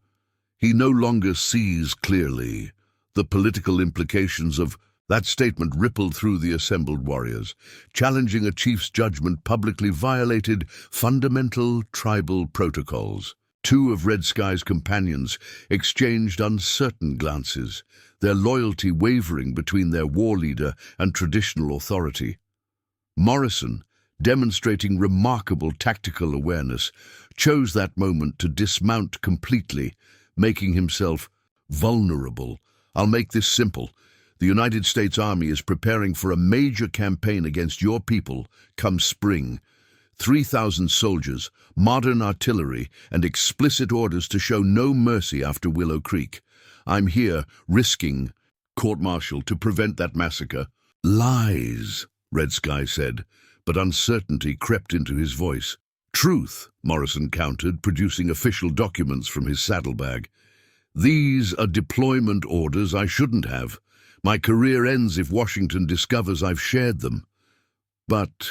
[SPEAKER 1] He no longer sees clearly. The political implications of that statement rippled through the assembled warriors. Challenging a chief's judgment publicly violated fundamental tribal protocols. 2 of Red Sky's companions exchanged uncertain glances, their loyalty wavering between their war leader and traditional authority. Morrison, demonstrating remarkable tactical awareness, chose that moment to dismount completely, making himself vulnerable. I'll make this simple. The United States Army is preparing for a major campaign against your people come spring. 3,000 soldiers, modern artillery, and explicit orders to show no mercy after Willow Creek. I'm here risking court-martial to prevent that massacre. Lies, Red Sky said, but uncertainty crept into his voice. Truth, Morrison countered, producing official documents from his saddlebag. These are deployment orders I shouldn't have. My career ends if Washington discovers I've shared them. But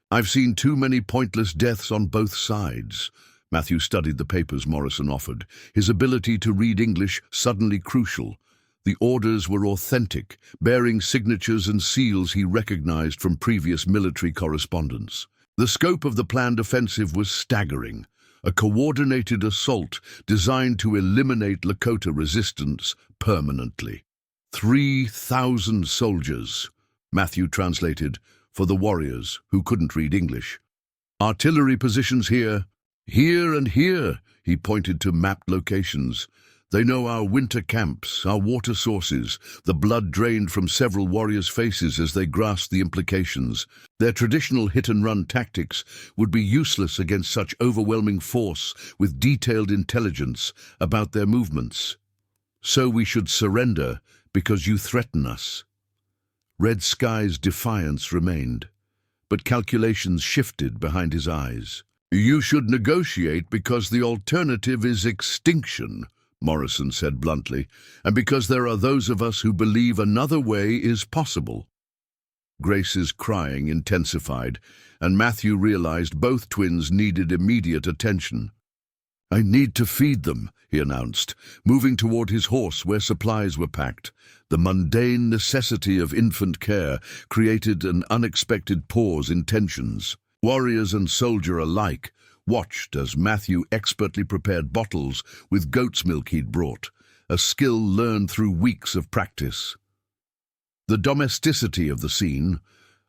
[SPEAKER 1] I've seen too many pointless deaths on both sides. Matthew studied the papers Morrison offered, his ability to read English suddenly crucial. The orders were authentic, bearing signatures and seals he recognized from previous military correspondence. The scope of the planned offensive was staggering, a coordinated assault designed to eliminate Lakota resistance permanently. 3,000 soldiers, Matthew translated, for the warriors who couldn't read English. Artillery positions here, and here, he pointed to mapped locations. They know our winter camps, our water sources. The blood drained from several warriors' faces as they grasped the implications. Their traditional hit-and-run tactics would be useless against such overwhelming force with detailed intelligence about their movements. So we should surrender because you threaten us. Red Sky's defiance remained, but calculations shifted behind his eyes. You should negotiate because the alternative is extinction, Morrison said bluntly, and because there are those of us who believe another way is possible. Grace's crying intensified, and Matthew realized both twins needed immediate attention. I need to feed them, he announced, moving toward his horse where supplies were packed. The mundane necessity of infant care created an unexpected pause in tensions. Warriors and soldier alike watched as Matthew expertly prepared bottles with goat's milk he'd brought, a skill learned through weeks of practice. The domesticity of the scene,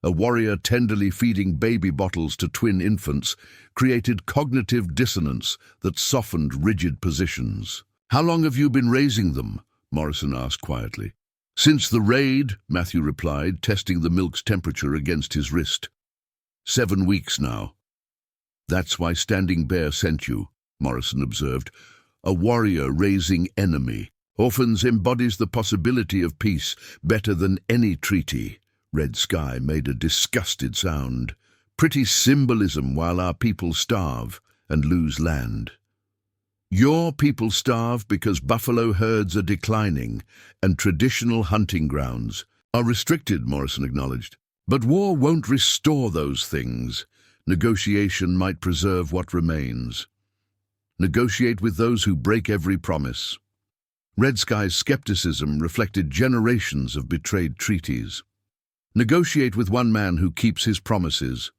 [SPEAKER 1] a warrior tenderly feeding baby bottles to twin infants, created cognitive dissonance that softened rigid positions. How long have you been raising them? Morrison asked quietly. Since the raid, Matthew replied, testing the milk's temperature against his wrist. 7 weeks now. That's why Standing Bear sent you, Morrison observed. A warrior raising enemy. Orphans embodies the possibility of peace better than any treaty. Red Sky made a disgusted sound. Pretty symbolism while our people starve and lose land. Your people starve because buffalo herds are declining and traditional hunting grounds are restricted, Morrison acknowledged. But war won't restore those things. Negotiation might preserve what remains. Negotiate with those who break every promise. Red Sky's skepticism reflected generations of betrayed treaties. Negotiate with one man who keeps his promises.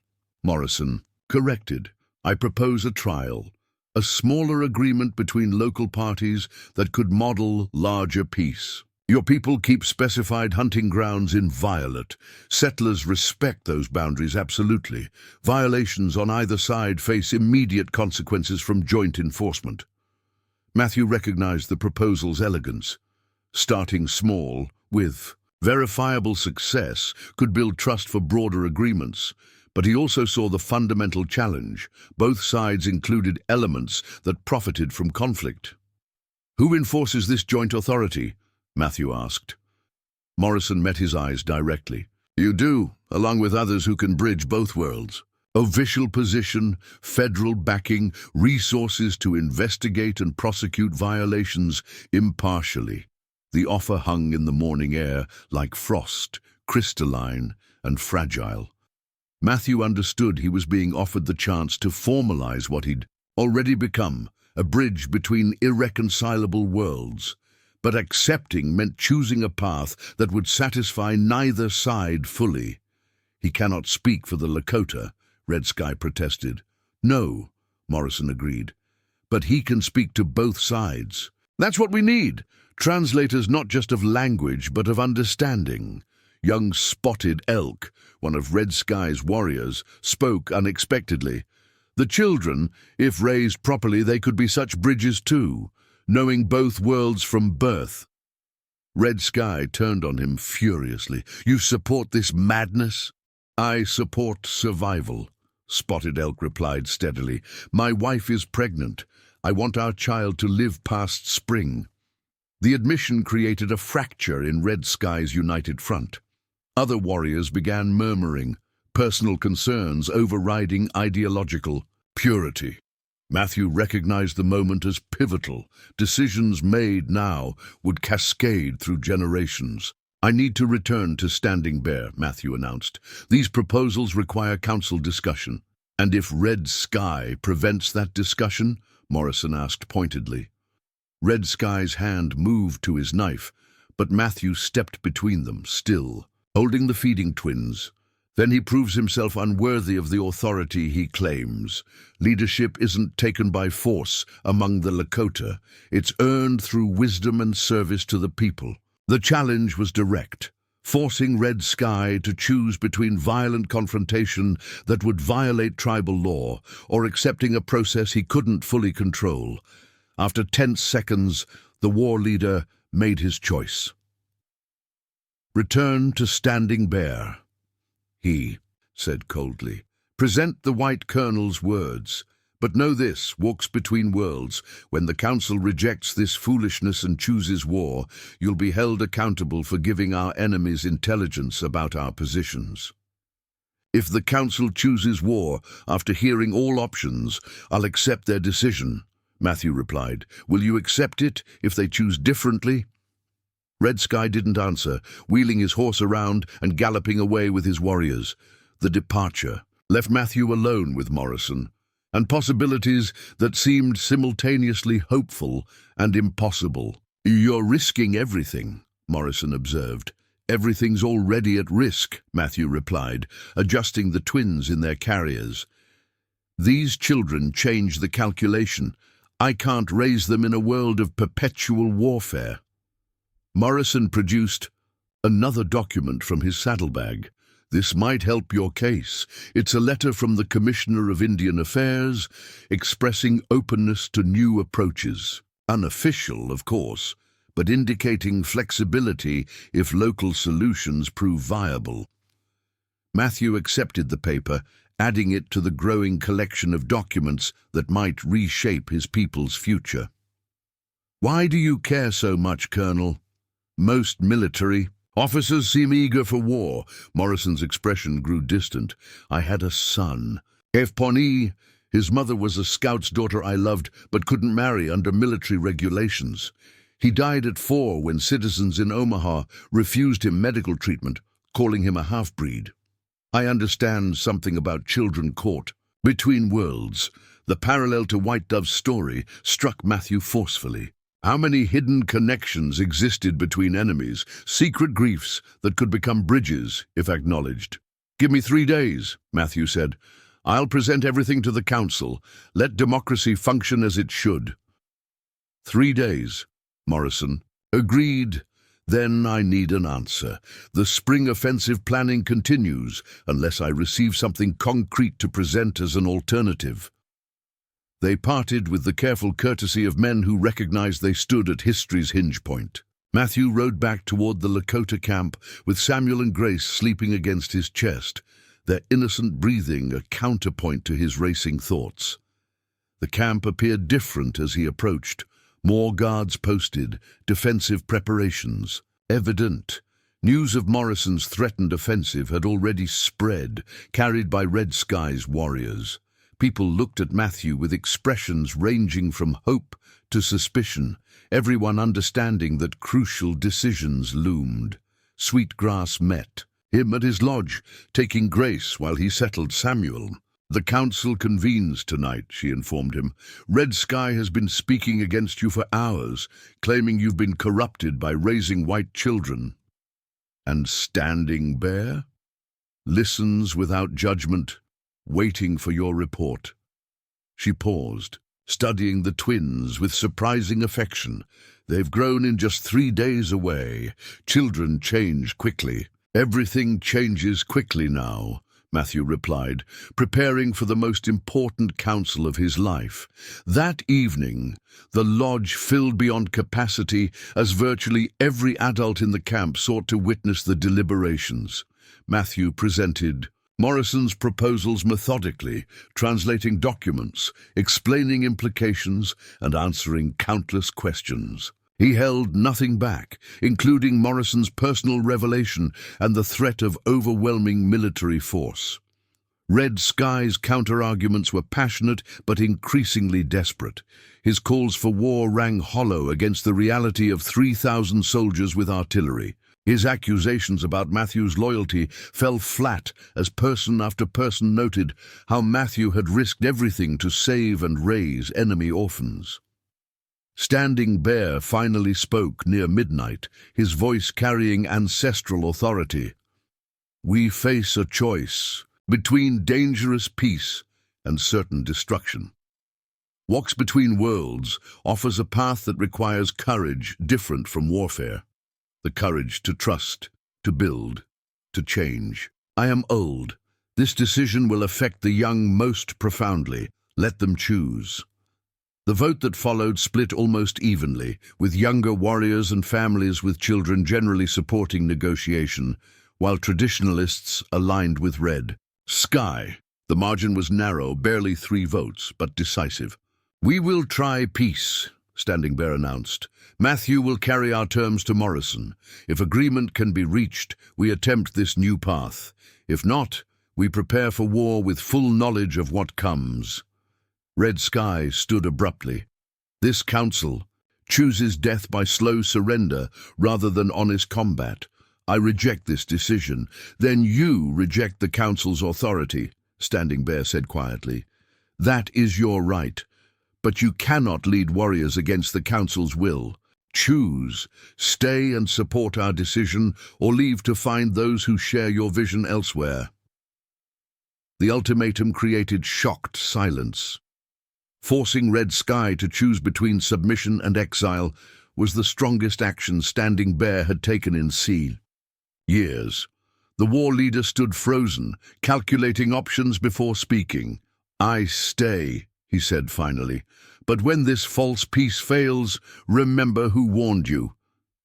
[SPEAKER 1] Morrison corrected. I propose a trial, a smaller agreement between local parties that could model larger peace. Your people keep specified hunting grounds inviolate. Settlers respect those boundaries absolutely. Violations on either side face immediate consequences from joint enforcement. Matthew recognized the proposal's elegance. Starting small, with verifiable success, could build trust for broader agreements. But he also saw the fundamental challenge. Both sides included elements that profited from conflict. Who enforces this joint authority? Matthew asked. Morrison met his eyes directly. You do, along with others who can bridge both worlds. Official position, federal backing, resources to investigate and prosecute violations impartially. The offer hung in the morning air like frost, crystalline and fragile. Matthew understood he was being offered the chance to formalize what he'd already become, a bridge between irreconcilable worlds. But accepting meant choosing a path that would satisfy neither side fully. He cannot speak for the Lakota, Red Sky protested. No, Morrison agreed. But he can speak to both sides. That's what we need. Translators not just of language, but of understanding. Young Spotted Elk, one of Red Sky's warriors, spoke unexpectedly. The children, if raised properly, they could be such bridges too. Knowing both worlds from birth. Red Sky turned on him furiously. You support this madness? I support survival, Spotted Elk replied steadily. My wife is pregnant. I want our child to live past spring. The admission created a fracture in Red Sky's united front. Other warriors began murmuring, personal concerns overriding ideological purity. Matthew recognized the moment as pivotal. Decisions made now would cascade through generations. I need to return to Standing Bear, Matthew announced. These proposals require council discussion. And if Red Sky prevents that discussion? Morrison asked pointedly. Red Sky's hand moved to his knife, but Matthew stepped between them, still, holding the feeding twins. Then he proves himself unworthy of the authority he claims. Leadership isn't taken by force among the Lakota. It's earned through wisdom and service to the people. The challenge was direct, forcing Red Sky to choose between violent confrontation that would violate tribal law or accepting a process he couldn't fully control. After tense seconds, the war leader made his choice. Return to Standing Bear. He said coldly. Present the White Colonel's words. But know this, walks between worlds. When the Council rejects this foolishness and chooses war, you'll be held accountable for giving our enemies intelligence about our positions. If the Council chooses war, after hearing all options, I'll accept their decision, Matthew replied. Will you accept it if they choose differently? Red Sky didn't answer, wheeling his horse around and galloping away with his warriors. The departure left Matthew alone with Morrison, and possibilities that seemed simultaneously hopeful and impossible. You're risking everything, Morrison observed. Everything's already at risk, Matthew replied, adjusting the twins in their carriers. These children change the calculation. I can't raise them in a world of perpetual warfare. Morrison produced another document from his saddlebag. This might help your case. It's a letter from the Commissioner of Indian Affairs, expressing openness to new approaches. Unofficial, of course, but indicating flexibility if local solutions prove viable. Matthew accepted the paper, adding it to the growing collection of documents that might reshape his people's future. Why do you care so much, Colonel? Most military officers seem eager for war. Morrison's expression grew distant. I had a son. F. Pawnee, his mother was a scout's daughter I loved, but couldn't marry under military regulations. He died at 4 when citizens in Omaha refused him medical treatment, calling him a half-breed. I understand something about children caught between worlds. The parallel to White Dove's story struck Matthew forcefully. How many hidden connections existed between enemies, secret griefs that could become bridges, if acknowledged? Give me 3 days, Matthew said. I'll present everything to the Council. Let democracy function as it should. 3 days, Morrison agreed. Then I need an answer. The spring offensive planning continues unless I receive something concrete to present as an alternative." They parted with the careful courtesy of men who recognized they stood at history's hinge point. Matthew rode back toward the Lakota camp with Samuel and Grace sleeping against his chest, their innocent breathing a counterpoint to his racing thoughts. The camp appeared different as he approached. More guards posted, defensive preparations evident. News of Morrison's threatened offensive had already spread, carried by Red Sky's warriors. People looked at Matthew with expressions ranging from hope to suspicion, everyone understanding that crucial decisions loomed. Sweetgrass met him at his lodge, taking Grace while he settled Samuel. "The council convenes tonight," she informed him. "Red Sky has been speaking against you for hours, claiming you've been corrupted by raising white children." And Standing Bear listens without judgment, waiting for your report. She paused, studying the twins with surprising affection. They've grown in just 3 days away. Children change quickly. "Everything changes quickly now," Matthew replied, preparing for the most important council of his life. That evening, the lodge filled beyond capacity as virtually every adult in the camp sought to witness the deliberations. Matthew presented Morrison's proposals methodically, translating documents, explaining implications, and answering countless questions. He held nothing back, including Morrison's personal revelation and the threat of overwhelming military force. Red Sky's counter-arguments were passionate but increasingly desperate. His calls for war rang hollow against the reality of 3,000 soldiers with artillery. His accusations about Matthew's loyalty fell flat as person after person noted how Matthew had risked everything to save and raise enemy orphans. Standing Bear finally spoke near midnight, his voice carrying ancestral authority. "We face a choice between dangerous peace and certain destruction. Walks Between Worlds offers a path that requires courage different from warfare. The courage to trust, to build, to change. I am old. This decision will affect the young most profoundly. Let them choose." The vote that followed split almost evenly, with younger warriors and families with children generally supporting negotiation, while traditionalists aligned with Red Sky. The margin was narrow, barely 3 votes, but decisive. "We will try peace," Standing Bear announced. "Matthew will carry our terms to Morrison. If agreement can be reached, we attempt this new path. If not, we prepare for war with full knowledge of what comes." Red Sky stood abruptly. "This council chooses death by slow surrender rather than honest combat. I reject this decision." "Then you reject the council's authority," Standing Bear said quietly. "That is your right. But you cannot lead warriors against the council's will. Choose, stay and support our decision, or leave to find those who share your vision elsewhere." The ultimatum created shocked silence. Forcing Red Sky to choose between submission and exile was the strongest action Standing Bear had taken in years. The war leader stood frozen, calculating options before speaking. "I stay," he said finally. "But when this false peace fails, remember who warned you."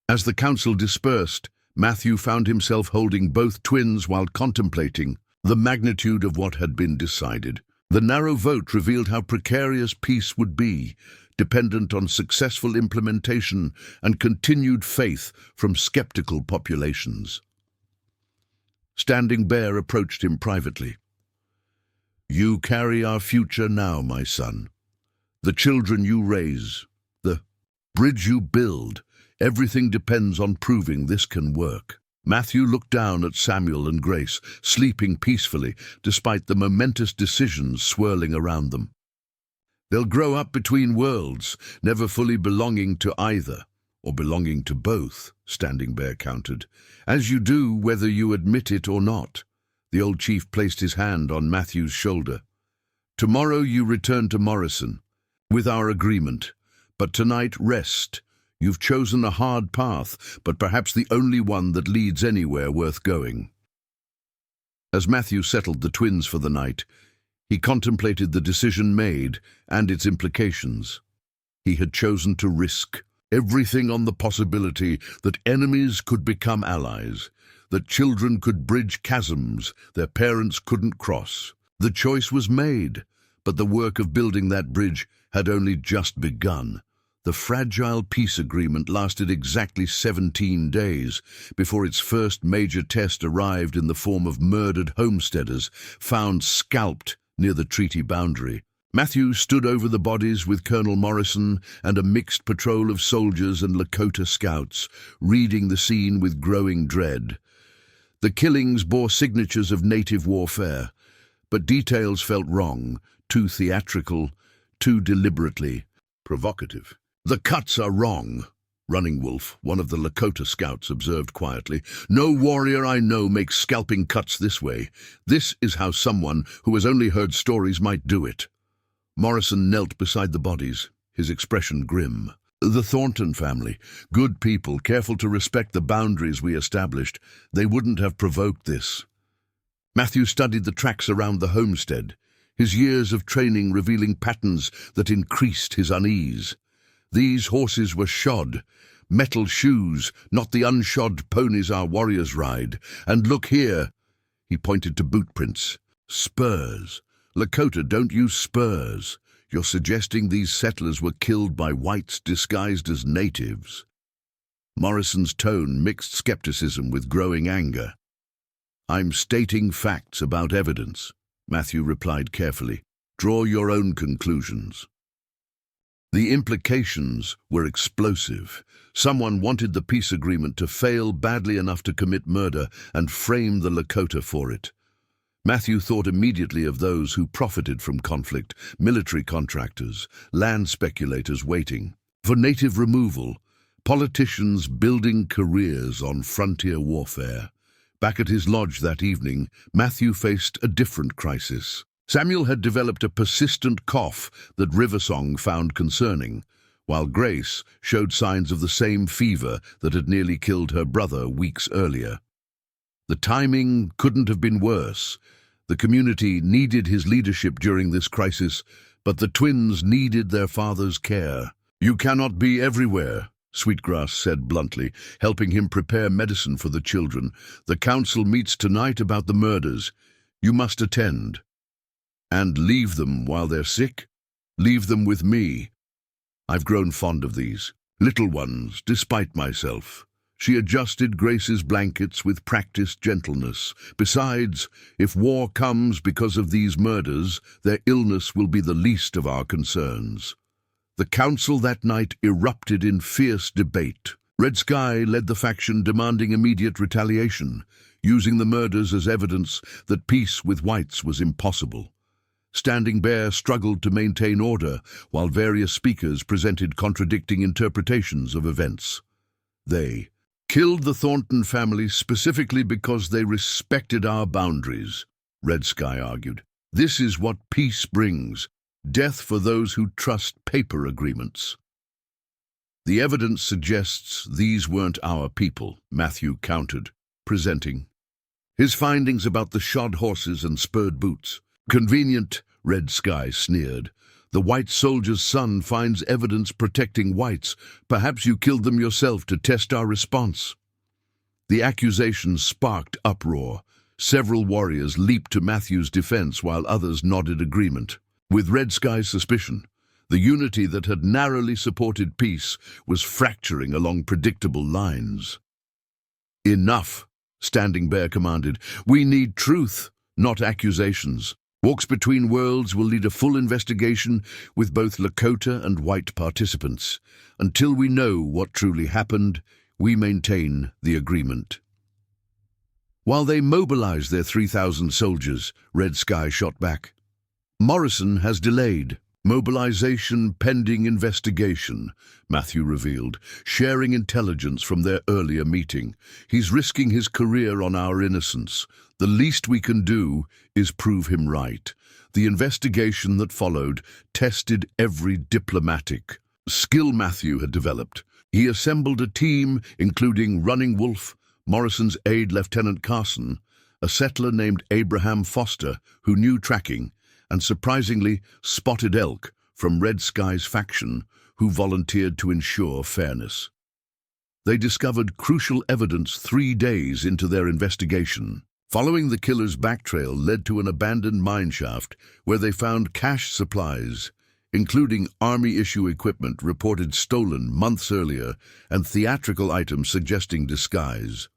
[SPEAKER 1] As the council dispersed, Matthew found himself holding both twins while contemplating the magnitude of what had been decided. The narrow vote revealed how precarious peace would be, dependent on successful implementation and continued faith from skeptical populations. Standing Bear approached him privately. "You carry our future now, my son. The children you raise, the bridge you build, everything depends on proving this can work." Matthew looked down at Samuel and Grace, sleeping peacefully despite the momentous decisions swirling around them. "They'll grow up between worlds, never fully belonging to either, or belonging to both," Standing Bear countered. "As you do whether you admit it or not." The old chief placed his hand on Matthew's shoulder. "Tomorrow you return to Morrison, with our agreement, but tonight rest. You've chosen a hard path, but perhaps the only one that leads anywhere worth going." As Matthew settled the twins for the night, he contemplated the decision made and its implications. He had chosen to risk everything on the possibility that enemies could become allies, that children could bridge chasms their parents couldn't cross. The choice was made, but the work of building that bridge had only just begun. The fragile peace agreement lasted exactly 17 days before its first major test arrived in the form of murdered homesteaders found scalped near the treaty boundary. Matthew stood over the bodies with Colonel Morrison and a mixed patrol of soldiers and Lakota scouts, reading the scene with growing dread. The killings bore signatures of native warfare, but details felt wrong, too theatrical, too deliberately provocative. "The cuts are wrong," Running Wolf, one of the Lakota scouts, observed quietly. "No warrior I know makes scalping cuts this way. This is how someone who has only heard stories might do it." Morrison knelt beside the bodies, his expression grim. "The Thornton family, good people, careful to respect the boundaries we established. They wouldn't have provoked this." Matthew studied the tracks around the homestead, his years of training revealing patterns that increased his unease. These horses were shod, metal shoes, not the unshod ponies our warriors ride. And look here, he pointed to boot prints. Spurs. Lakota don't use spurs. You're suggesting these settlers were killed by whites disguised as natives. Morrison's tone mixed skepticism with growing anger. "I'm stating facts about evidence," Matthew replied carefully. "Draw your own conclusions." The implications were explosive. Someone wanted the peace agreement to fail badly enough to commit murder and frame the Lakota for it. Matthew thought immediately of those who profited from conflict, military contractors, land speculators waiting for native removal, politicians building careers on frontier warfare. Back at his lodge that evening, Matthew faced a different crisis. Samuel had developed a persistent cough that Riversong found concerning, while Grace showed signs of the same fever that had nearly killed her brother weeks earlier. The timing couldn't have been worse. The community needed his leadership during this crisis, but the twins needed their father's care. "You cannot be everywhere," Sweetgrass said bluntly, helping him prepare medicine for the children. "The council meets tonight about the murders. You must attend." "And leave them while they're sick? Leave them with me. I've grown fond of these little ones, despite myself." She adjusted Grace's blankets with practiced gentleness. "Besides, if war comes because of these murders, their illness will be the least of our concerns." The council that night erupted in fierce debate. Red Sky led the faction demanding immediate retaliation, using the murders as evidence that peace with whites was impossible. Standing Bear struggled to maintain order, while various speakers presented contradicting interpretations of events. "They killed the Thornton family specifically because they respected our boundaries," Red Sky argued. "This is what peace brings, death for those who trust paper agreements." "The evidence suggests these weren't our people," Matthew countered, presenting his findings about the shod horses and spurred boots. "Convenient," Red Sky sneered. "The white soldier's son finds evidence protecting whites. Perhaps you killed them yourself to test our response." The accusation sparked uproar. Several warriors leaped to Matthew's defense while others nodded agreement. With Red Sky's suspicion, the unity that had narrowly supported peace was fracturing along predictable lines. "Enough," Standing Bear commanded. "We need truth, not accusations. Walks Between Worlds will lead a full investigation with both Lakota and white participants. Until we know what truly happened, we maintain the agreement." While they mobilized their 3,000 soldiers, Red Sky shot back. "Morrison has delayed. Mobilization pending investigation," Matthew revealed, sharing intelligence from their earlier meeting. "He's risking his career on our innocence. The least we can do is prove him right." The investigation that followed tested every diplomatic skill Matthew had developed. He assembled a team including Running Wolf, Morrison's aide Lieutenant Carson, a settler named Abraham Foster who knew tracking, and surprisingly Spotted Elk from Red Sky's faction who volunteered to ensure fairness. They discovered crucial evidence 3 days into their investigation. Following the killer's backtrail led to an abandoned mineshaft where they found cache supplies, including Army-issue equipment reported stolen months earlier and theatrical items suggesting disguise.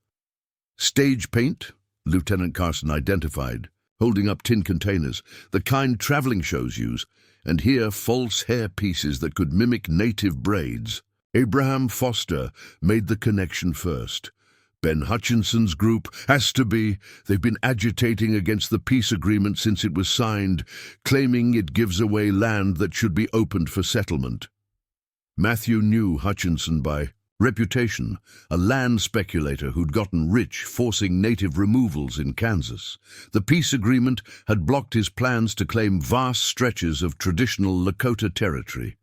[SPEAKER 1] Stage paint, Lieutenant Carson identified, holding up tin containers, the kind traveling shows use, and here false hair pieces that could mimic native braids. Abraham Foster made the connection first. Ben Hutchinson's group has to be. They've been agitating against the peace agreement since it was signed, claiming it gives away land that should be opened for settlement. Matthew knew Hutchinson by reputation, a land speculator who'd gotten rich forcing native removals in Kansas. The peace agreement had blocked his plans to claim vast stretches of traditional Lakota territory.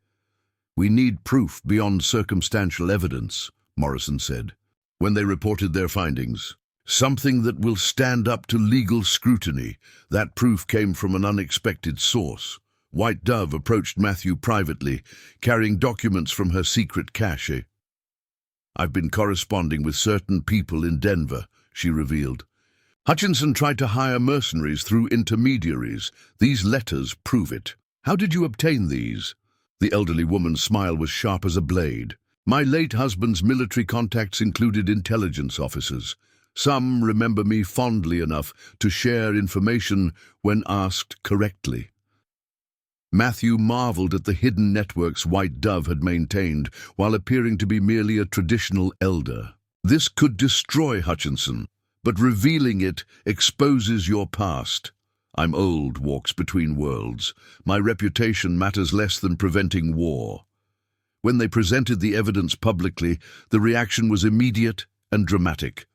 [SPEAKER 1] "We need proof beyond circumstantial evidence," Morrison said, when they reported their findings. "Something that will stand up to legal scrutiny." That proof came from an unexpected source. White Dove approached Matthew privately, carrying documents from her secret cache. "I've been corresponding with certain people in Denver," she revealed. "Hutchinson tried to hire mercenaries through intermediaries. These letters prove it." "How did you obtain these?" The elderly woman's smile was sharp as a blade. "My late husband's military contacts included intelligence officers. Some remember me fondly enough to share information when asked correctly." Matthew marveled at the hidden networks White Dove had maintained while appearing to be merely a traditional elder. "This could destroy Hutchinson, but revealing it exposes your past. I'm old walks between worlds. My reputation matters less than preventing war." When they presented the evidence publicly, the reaction was immediate and dramatic.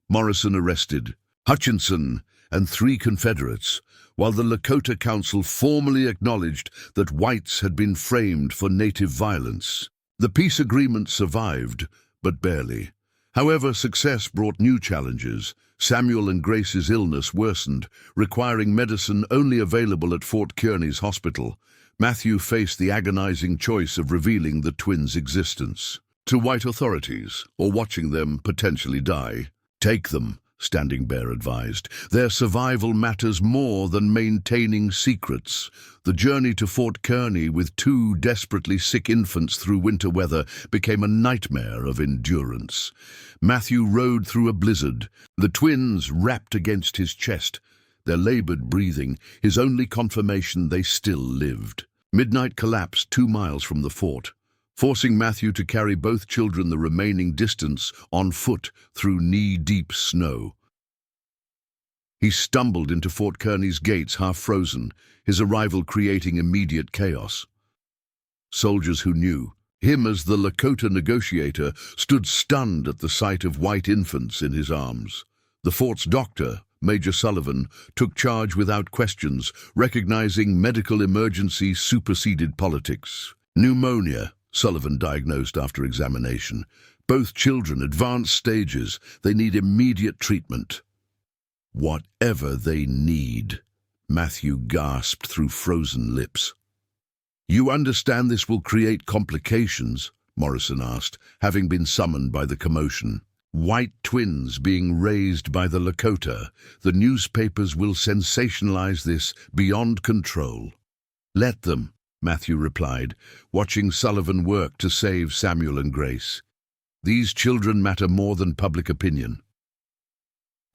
[SPEAKER 1] Morrison arrested Hutchinson and 3 Confederates, while the Lakota Council formally acknowledged that whites had been framed for native violence. The peace agreement survived, but barely. However, success brought new challenges. Samuel and Grace's illness worsened, requiring medicine only available at Fort Kearny's hospital. Matthew faced the agonizing choice of revealing the twins' existence to white authorities or watching them potentially die. "Take them," Standing Bear advised. "Their survival matters more than maintaining secrets." The journey to Fort Kearny with 2 desperately sick infants through winter weather became a nightmare of endurance. Matthew rode through a blizzard, the twins wrapped against his chest, their labored breathing, his only confirmation they still lived. Midnight collapsed 2 miles from the fort, forcing Matthew to carry both children the remaining distance on foot through knee-deep snow. He stumbled into Fort Kearny's gates half-frozen, his arrival creating immediate chaos. Soldiers who knew him as the Lakota negotiator stood stunned at the sight of white infants in his arms. The fort's doctor, Major Sullivan, took charge without questions, recognizing medical emergency superseded politics. "Pneumonia," Sullivan diagnosed after examination. "Both children, advanced stages. They need immediate treatment." "Whatever they need," Matthew gasped through frozen lips. "You understand this will create complications?" Morrison asked, having been summoned by the commotion. "White twins being raised by the Lakota. The newspapers will sensationalize this beyond control." "Let them," Matthew replied, watching Sullivan work to save Samuel and Grace. "These children matter more than public opinion."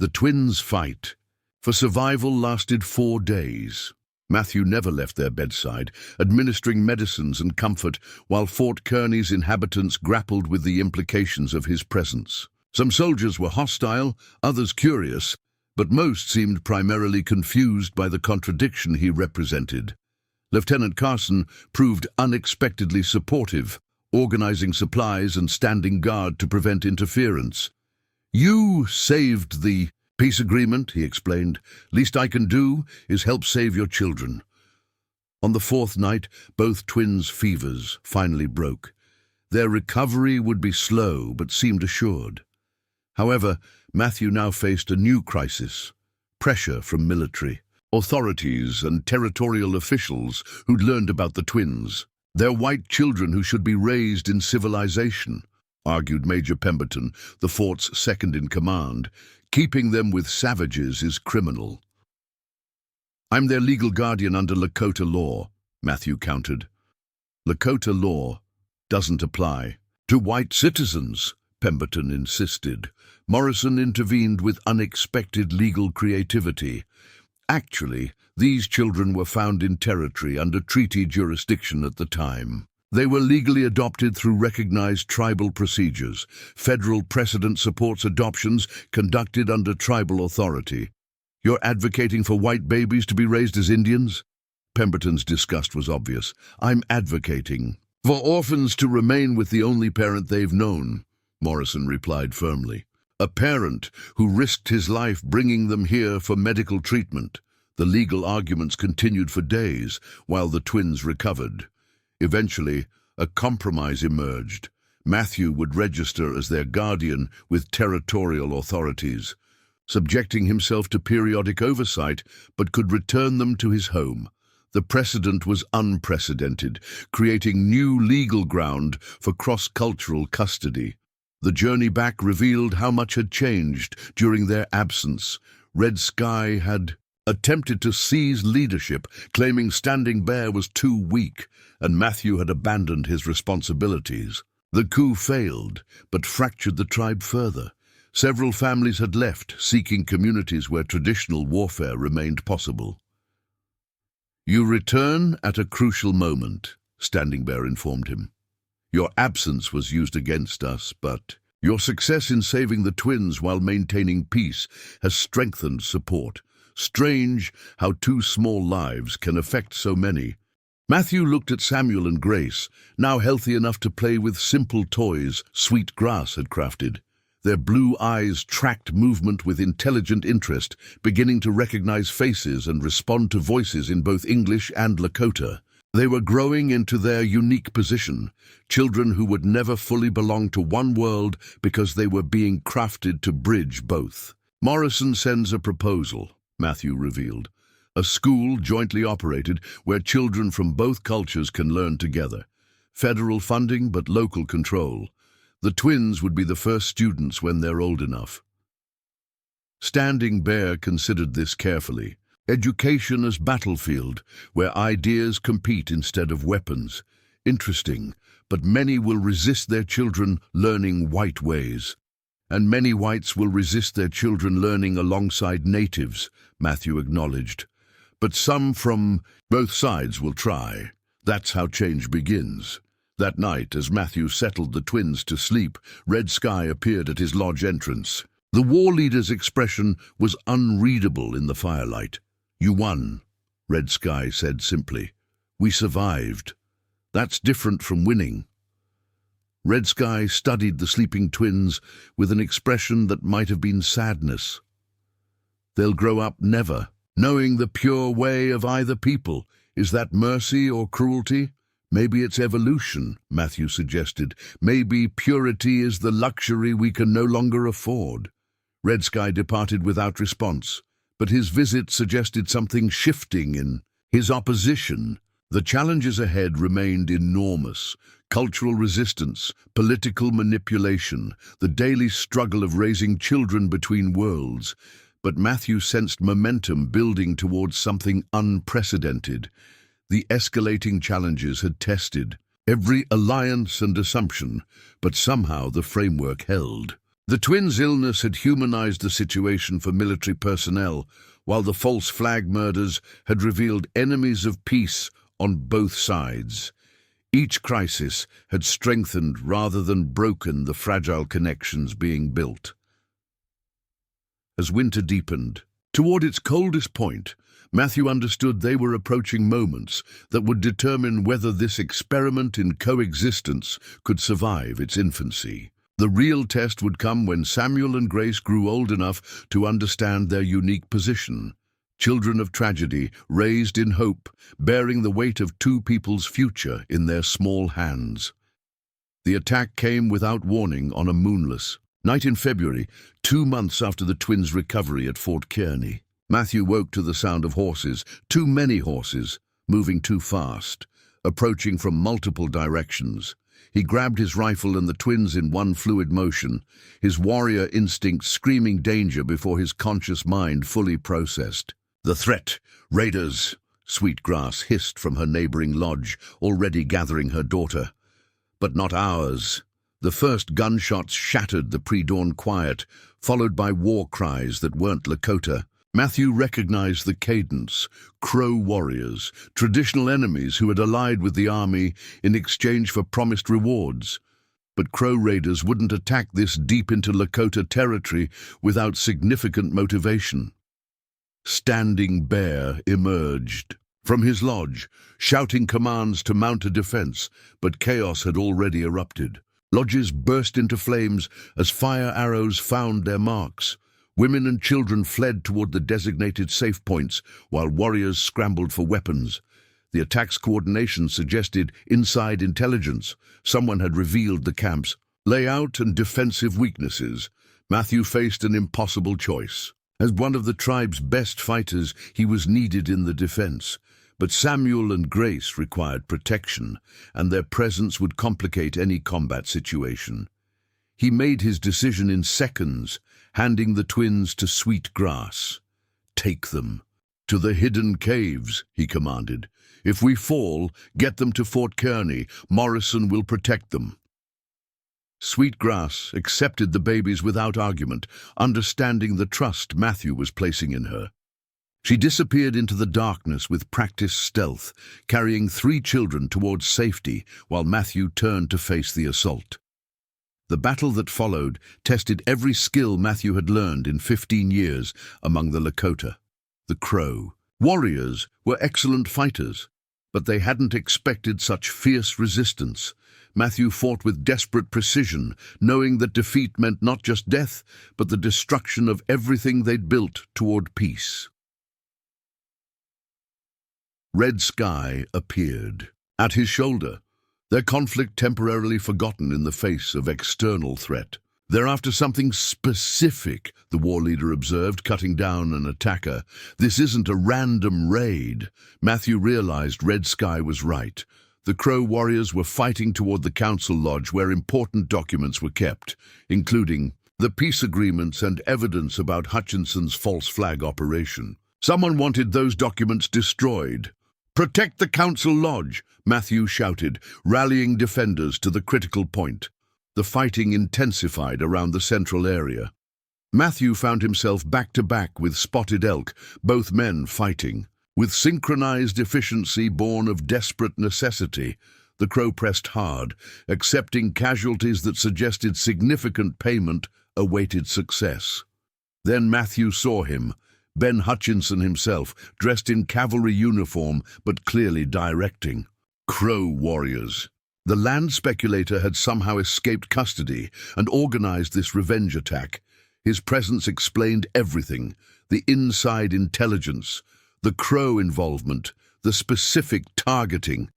[SPEAKER 1] The twins' fight for survival lasted 4 days. Matthew never left their bedside, administering medicines and comfort while Fort Kearny's inhabitants grappled with the implications of his presence. Some soldiers were hostile, others curious, but most seemed primarily confused by the contradiction he represented. Lieutenant Carson proved unexpectedly supportive, organizing supplies and standing guard to prevent interference. "You saved the peace agreement," he explained. "Least I can do is help save your children." On the 4th night, both twins' fevers finally broke. Their recovery would be slow but seemed assured. However, Matthew now faced a new crisis: pressure from military authorities and territorial officials who'd learned about the twins. They're white children who should be raised in civilization, argued Major Pemberton, the fort's second-in-command. Keeping them with savages is criminal. I'm their legal guardian under Lakota law, Matthew countered. Lakota law doesn't apply to white citizens, Pemberton insisted. Morrison intervened with unexpected legal creativity. Actually, these children were found in territory under treaty jurisdiction at the time. They were legally adopted through recognized tribal procedures. Federal precedent supports adoptions conducted under tribal authority. You're advocating for white babies to be raised as Indians? Pemberton's disgust was obvious. I'm advocating for orphans to remain with the only parent they've known, Morrison replied firmly. A parent who risked his life bringing them here for medical treatment. The legal arguments continued for days while the twins recovered. Eventually, a compromise emerged. Matthew would register as their guardian with territorial authorities, subjecting himself to periodic oversight, but could return them to his home. The precedent was unprecedented, creating new legal ground for cross-cultural custody. The journey back revealed how much had changed during their absence. Red Sky had attempted to seize leadership, claiming Standing Bear was too weak, and Matthew had abandoned his responsibilities. The coup failed, but fractured the tribe further. Several families had left, seeking communities where traditional warfare remained possible. You return at a crucial moment, Standing Bear informed him. Your absence was used against us, but your success in saving the twins while maintaining peace has strengthened support. Strange how two small lives can affect so many. Matthew looked at Samuel and Grace, now healthy enough to play with simple toys Sweet Grass had crafted. Their blue eyes tracked movement with intelligent interest, beginning to recognize faces and respond to voices in both English and Lakota. They were growing into their unique position, children who would never fully belong to one world because they were being crafted to bridge both. Morrison sends a proposal, Matthew revealed. A school jointly operated where children from both cultures can learn together. Federal funding but local control. The twins would be the first students when they're old enough. Standing Bear considered this carefully. Education as battlefield, where ideas compete instead of weapons. Interesting, but many will resist their children learning white ways. And many whites will resist their children learning alongside natives, Matthew acknowledged. But some from both sides will try. That's how change begins. That night, as Matthew settled the twins to sleep, Red Sky appeared at his lodge entrance. The war leader's expression was unreadable in the firelight. You won, Red Sky said simply. We survived. That's different from winning. Red Sky studied the sleeping twins with an expression that might have been sadness. They'll grow up never knowing the pure way of either people. Is that mercy or cruelty? Maybe it's evolution, Matthew suggested. Maybe purity is the luxury we can no longer afford. Red Sky departed without response, but his visit suggested something shifting in his opposition. The challenges ahead remained enormous. Cultural resistance, political manipulation, the daily struggle of raising children between worlds. But Matthew sensed momentum building towards something unprecedented. The escalating challenges had tested every alliance and assumption, but somehow the framework held. The twins' illness had humanized the situation for military personnel, while the false flag murders had revealed enemies of peace on both sides. Each crisis had strengthened rather than broken the fragile connections being built. As winter deepened, toward its coldest point, Matthew understood they were approaching moments that would determine whether this experiment in coexistence could survive its infancy. The real test would come when Samuel and Grace grew old enough to understand their unique position. Children of tragedy, raised in hope, bearing the weight of two people's future in their small hands. The attack came without warning on a moonless night in February, 2 months after the twins' recovery at Fort Kearney. Matthew woke to the sound of horses, too many horses, moving too fast, approaching from multiple directions. He grabbed his rifle and the twins in one fluid motion, his warrior instinct screaming danger before his conscious mind fully processed. The threat! Raiders! Sweetgrass hissed from her neighboring lodge, already gathering her daughter. But not ours. The first gunshots shattered the pre-dawn quiet, followed by war cries that weren't Lakota. Matthew recognized the cadence. Crow warriors, traditional enemies who had allied with the army in exchange for promised rewards. But Crow raiders wouldn't attack this deep into Lakota territory without significant motivation. Standing Bear emerged from his lodge, shouting commands to mount a defense, but chaos had already erupted. Lodges burst into flames as fire arrows found their marks. Women and children fled toward the designated safe points, while warriors scrambled for weapons. The attack's coordination suggested inside intelligence. Someone had revealed the camp's layout and defensive weaknesses. Matthew faced an impossible choice. As one of the tribe's best fighters, he was needed in the defense. But Samuel and Grace required protection, and their presence would complicate any combat situation. He made his decision in seconds, handing the twins to Sweetgrass. "Take them to the hidden caves," he commanded. "If we fall, get them to Fort Kearney. Morrison will protect them." Sweetgrass accepted the babies without argument, understanding the trust Matthew was placing in her. She disappeared into the darkness with practiced stealth, carrying 3 children towards safety while Matthew turned to face the assault. The battle that followed tested every skill Matthew had learned in 15 years among the Lakota. The Crow warriors were excellent fighters, but they hadn't expected such fierce resistance. Matthew fought with desperate precision, knowing that defeat meant not just death, but the destruction of everything they'd built toward peace. Red Sky appeared at his shoulder, their conflict temporarily forgotten in the face of external threat. "They're after something specific," the war leader observed, cutting down an attacker. "This isn't a random raid." Matthew realized Red Sky was right. The Crow warriors were fighting toward the council lodge where important documents were kept, including the peace agreements and evidence about Hutchinson's false flag operation. Someone wanted those documents destroyed. "Protect the council lodge," Matthew shouted, rallying defenders to the critical point. The fighting intensified around the central area. Matthew found himself back-to-back with Spotted Elk, both men fighting. With synchronized efficiency born of desperate necessity, the Crow pressed hard, accepting casualties that suggested significant payment awaited success. Then Matthew saw him, Ben Hutchinson himself, dressed in cavalry uniform but clearly directing. Crow warriors. The land speculator had somehow escaped custody and organized this revenge attack. His presence explained everything: the inside intelligence, the Crow involvement, the specific targeting.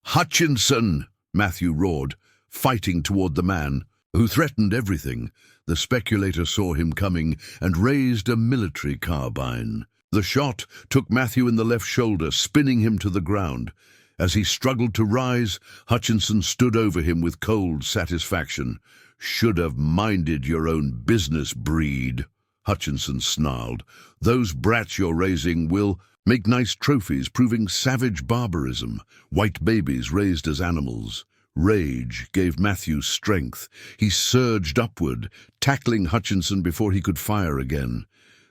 [SPEAKER 1] "Hutchinson!" Matthew roared, fighting toward the man who threatened everything. The speculator saw him coming and raised a military carbine. The shot took Matthew in the left shoulder, spinning him to the ground. As he struggled to rise, Hutchinson stood over him with cold satisfaction. "Should have minded your own business, breed," Hutchinson snarled. "Those brats you're raising will make nice trophies proving savage barbarism. White babies raised as animals." Rage gave Matthew strength. He surged upward, tackling Hutchinson before he could fire again.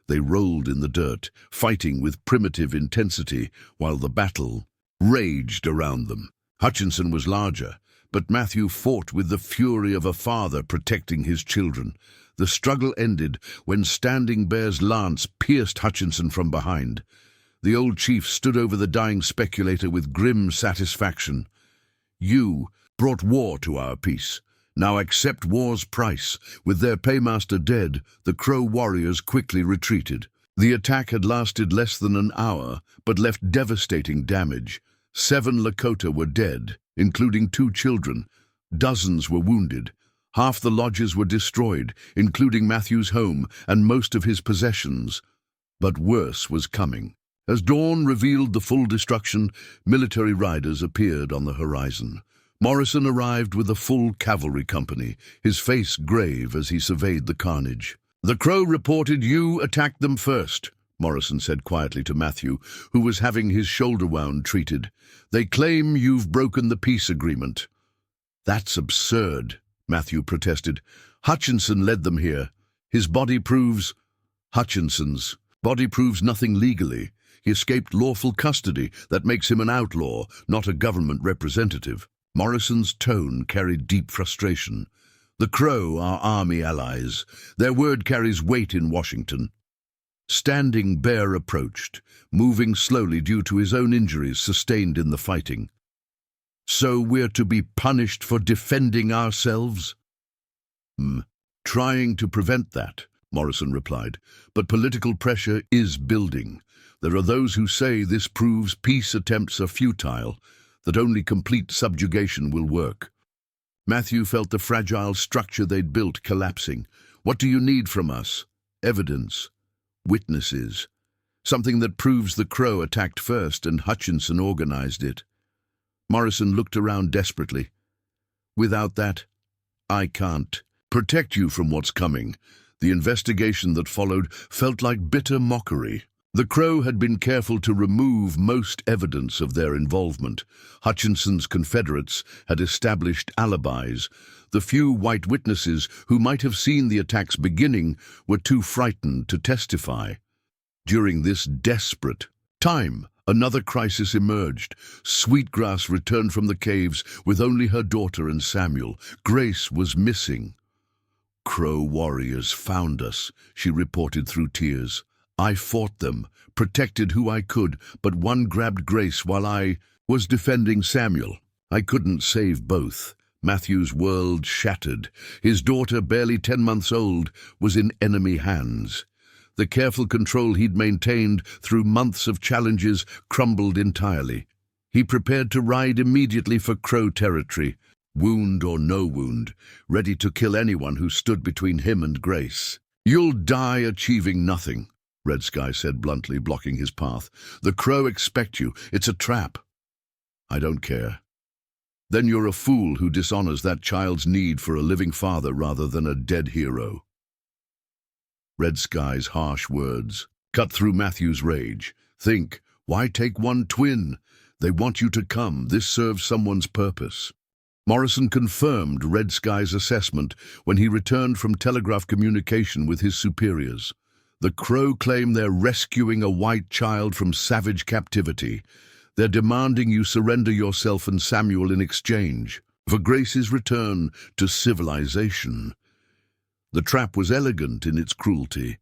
[SPEAKER 1] They rolled in the dirt, fighting with primitive intensity, while the battle raged around them. Hutchinson was larger, but Matthew fought with the fury of a father protecting his children. The struggle ended when Standing Bear's lance pierced Hutchinson from behind. The old chief stood over the dying speculator with grim satisfaction. "You brought war to our peace. Now accept war's price." With their paymaster dead, the Crow warriors quickly retreated. The attack had lasted less than an hour, but left devastating damage. 7 Lakota were dead, including 2 children. Dozens were wounded. Half the lodges were destroyed, including Matthew's home and most of his possessions. But worse was coming. As dawn revealed the full destruction, military riders appeared on the horizon. Morrison arrived with a full cavalry company, his face grave as he surveyed the carnage. "The Crow reported you attacked them first," Morrison said quietly to Matthew, who was having his shoulder wound treated. "They claim you've broken the peace agreement." "That's absurd," Matthew protested. "Hutchinson led them here. His body proves—" "Hutchinson's body proves nothing legally. He escaped lawful custody. That makes him an outlaw, not a government representative." Morrison's tone carried deep frustration. "The Crow are army allies. Their word carries weight in Washington." Standing Bear approached, moving slowly due to his own injuries sustained in the fighting. "So we're to be punished for defending ourselves?" "Trying to prevent that," Morrison replied. "But political pressure is building. There are those who say this proves peace attempts are futile, that only complete subjugation will work." Matthew felt the fragile structure they'd built collapsing. "What do you need from us?" "Evidence. Witnesses. Something that proves the Crow attacked first and Hutchinson organized it." Morrison looked around desperately. "Without that, I can't protect you from what's coming." The investigation that followed felt like bitter mockery. The Crow had been careful to remove most evidence of their involvement. Hutchinson's Confederates had established alibis. The few white witnesses who might have seen the attack's beginning were too frightened to testify. During this desperate time, another crisis emerged. Sweetgrass returned from the caves with only her daughter and Samuel. Grace was missing. "Crow warriors found us," she reported through tears. "I fought them, protected who I could, but one grabbed Grace while I was defending Samuel. I couldn't save both." Matthew's world shattered. His daughter, barely 10 months old, was in enemy hands. The careful control he'd maintained through months of challenges crumbled entirely. He prepared to ride immediately for Crow territory, wound or no wound, ready to kill anyone who stood between him and Grace. "You'll die achieving nothing," Red Sky said bluntly, blocking his path. "The Crow expect you. It's a trap." "I don't care." "Then you're a fool who dishonors that child's need for a living father rather than a dead hero." Red Sky's harsh words cut through Matthew's rage. "Think, why take one twin? They want you to come. This serves someone's purpose." Morrison confirmed Red Sky's assessment when he returned from telegraph communication with his superiors. "The Crow claim they're rescuing a white child from savage captivity. They're demanding you surrender yourself and Samuel in exchange for Grace's return to civilization." The trap was elegant in its cruelty.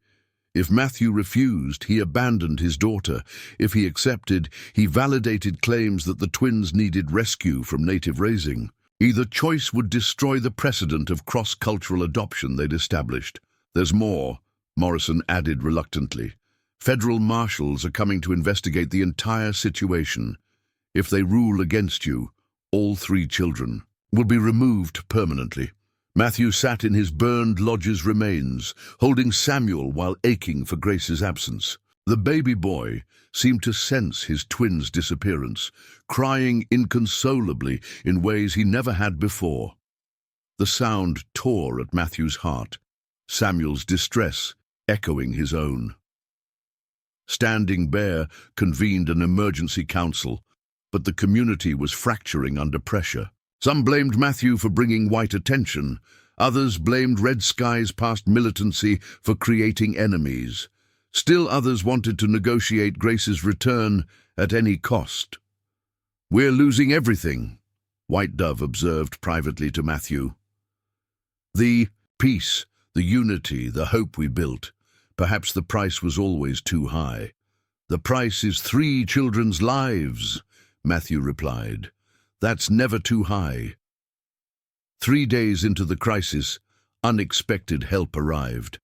[SPEAKER 1] If Matthew refused, he abandoned his daughter. If he accepted, he validated claims that the twins needed rescue from native raising. Either choice would destroy the precedent of cross-cultural adoption they'd established. "There's more," Morrison added reluctantly. "Federal marshals are coming to investigate the entire situation. If they rule against you, all 3 children will be removed permanently." Matthew sat in his burned lodge's remains, holding Samuel while aching for Grace's absence. The baby boy seemed to sense his twin's disappearance, crying inconsolably in ways he never had before. The sound tore at Matthew's heart, Samuel's distress echoing his own. Standing Bear convened an emergency council, but the community was fracturing under pressure. Some blamed Matthew for bringing white attention. Others blamed Red Sky's past militancy for creating enemies. Still others wanted to negotiate Grace's return at any cost. "We're losing everything," White Dove observed privately to Matthew. "The peace, the unity, the hope we built. Perhaps the price was always too high." "The price is 3 children's lives," Matthew replied. "That's never too high." 3 days into the crisis, unexpected help arrived.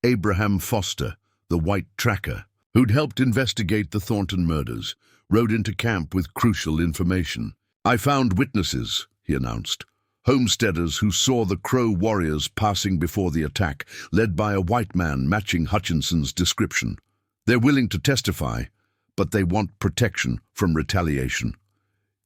[SPEAKER 1] Abraham Foster, the white tracker, who'd helped investigate the Thornton murders, rode into camp with crucial information. "I found witnesses," he announced. Homesteaders who saw the Crow warriors passing before the attack, led by a white man matching Hutchinson's description. They're willing to testify, but they want protection from retaliation.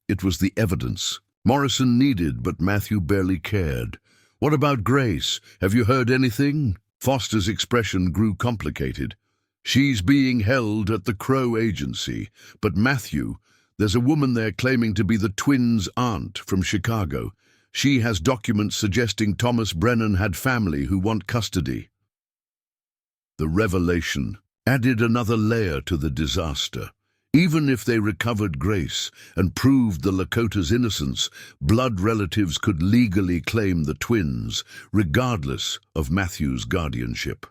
[SPEAKER 1] It was the evidence Morrison needed, but Matthew barely cared. "What about Grace? Have you heard anything?" Foster's expression grew complicated. "She's being held at the Crow agency, but Matthew, there's a woman there claiming to be the twins' aunt from Chicago. She has documents suggesting Thomas Brennan had family who want custody." The revelation added another layer to the disaster. Even if they recovered Grace and proved the Lakota's innocence, blood relatives could legally claim the twins, regardless of Matthew's guardianship.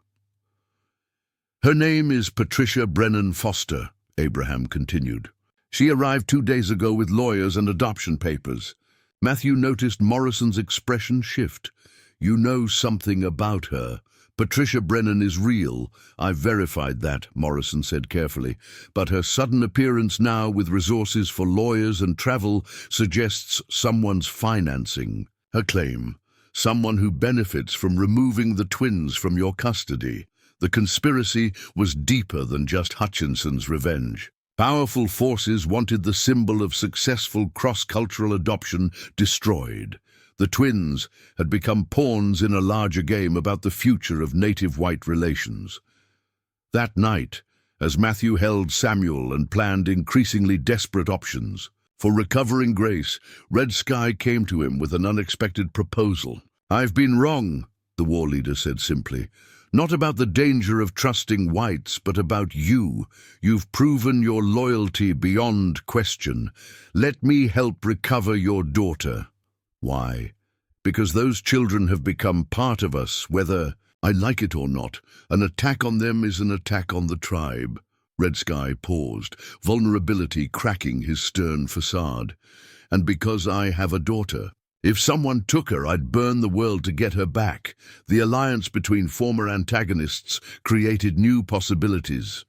[SPEAKER 1] "Her name is Patricia Brennan Foster," Abraham continued. "She arrived 2 days ago with lawyers and adoption papers." Matthew noticed Morrison's expression shift. "You know something about her. Patricia Brennan is real. I've verified that," Morrison said carefully. "But her sudden appearance now with resources for lawyers and travel suggests someone's financing her claim. Someone who benefits from removing the twins from your custody. The conspiracy was deeper than just Hutchinson's revenge. Powerful forces wanted the symbol of successful cross-cultural adoption destroyed. The twins had become pawns in a larger game about the future of native-white relations. That night, as Matthew held Samuel and planned increasingly desperate options for recovering Grace, Red Sky came to him with an unexpected proposal. "I've been wrong," the war leader said simply. "Not about the danger of trusting whites, but about you. You've proven your loyalty beyond question. Let me help recover your daughter." "Why?" "Because those children have become part of us, whether I like it or not. An attack on them is an attack on the tribe." Red Sky paused, vulnerability cracking his stern facade. "And because I have a daughter. If someone took her, I'd burn the world to get her back." The alliance between former antagonists created new possibilities.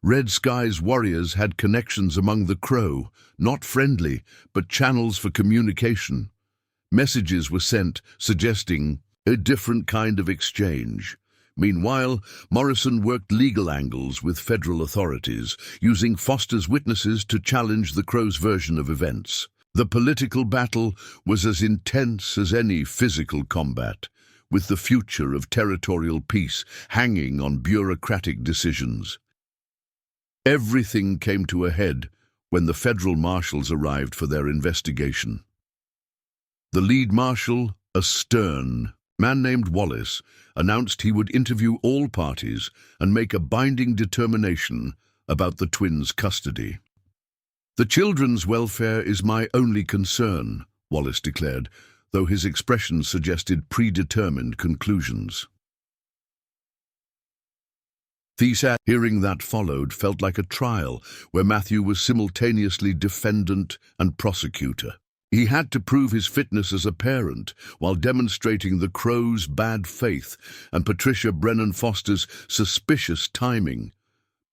[SPEAKER 1] Red Sky's warriors had connections among the Crow, not friendly, but channels for communication. Messages were sent suggesting a different kind of exchange. Meanwhile, Morrison worked legal angles with federal authorities, using Foster's witnesses to challenge the Crow's version of events. The political battle was as intense as any physical combat, with the future of territorial peace hanging on bureaucratic decisions. Everything came to a head when the federal marshals arrived for their investigation. The lead marshal, a stern man named Wallace, announced he would interview all parties and make a binding determination about the twins' custody. "The children's welfare is my only concern," Wallace declared, though his expression suggested predetermined conclusions. Thesat, hearing that followed, felt like a trial where Matthew was simultaneously defendant and prosecutor. He had to prove his fitness as a parent while demonstrating the Crow's bad faith and Patricia Brennan Foster's suspicious timing.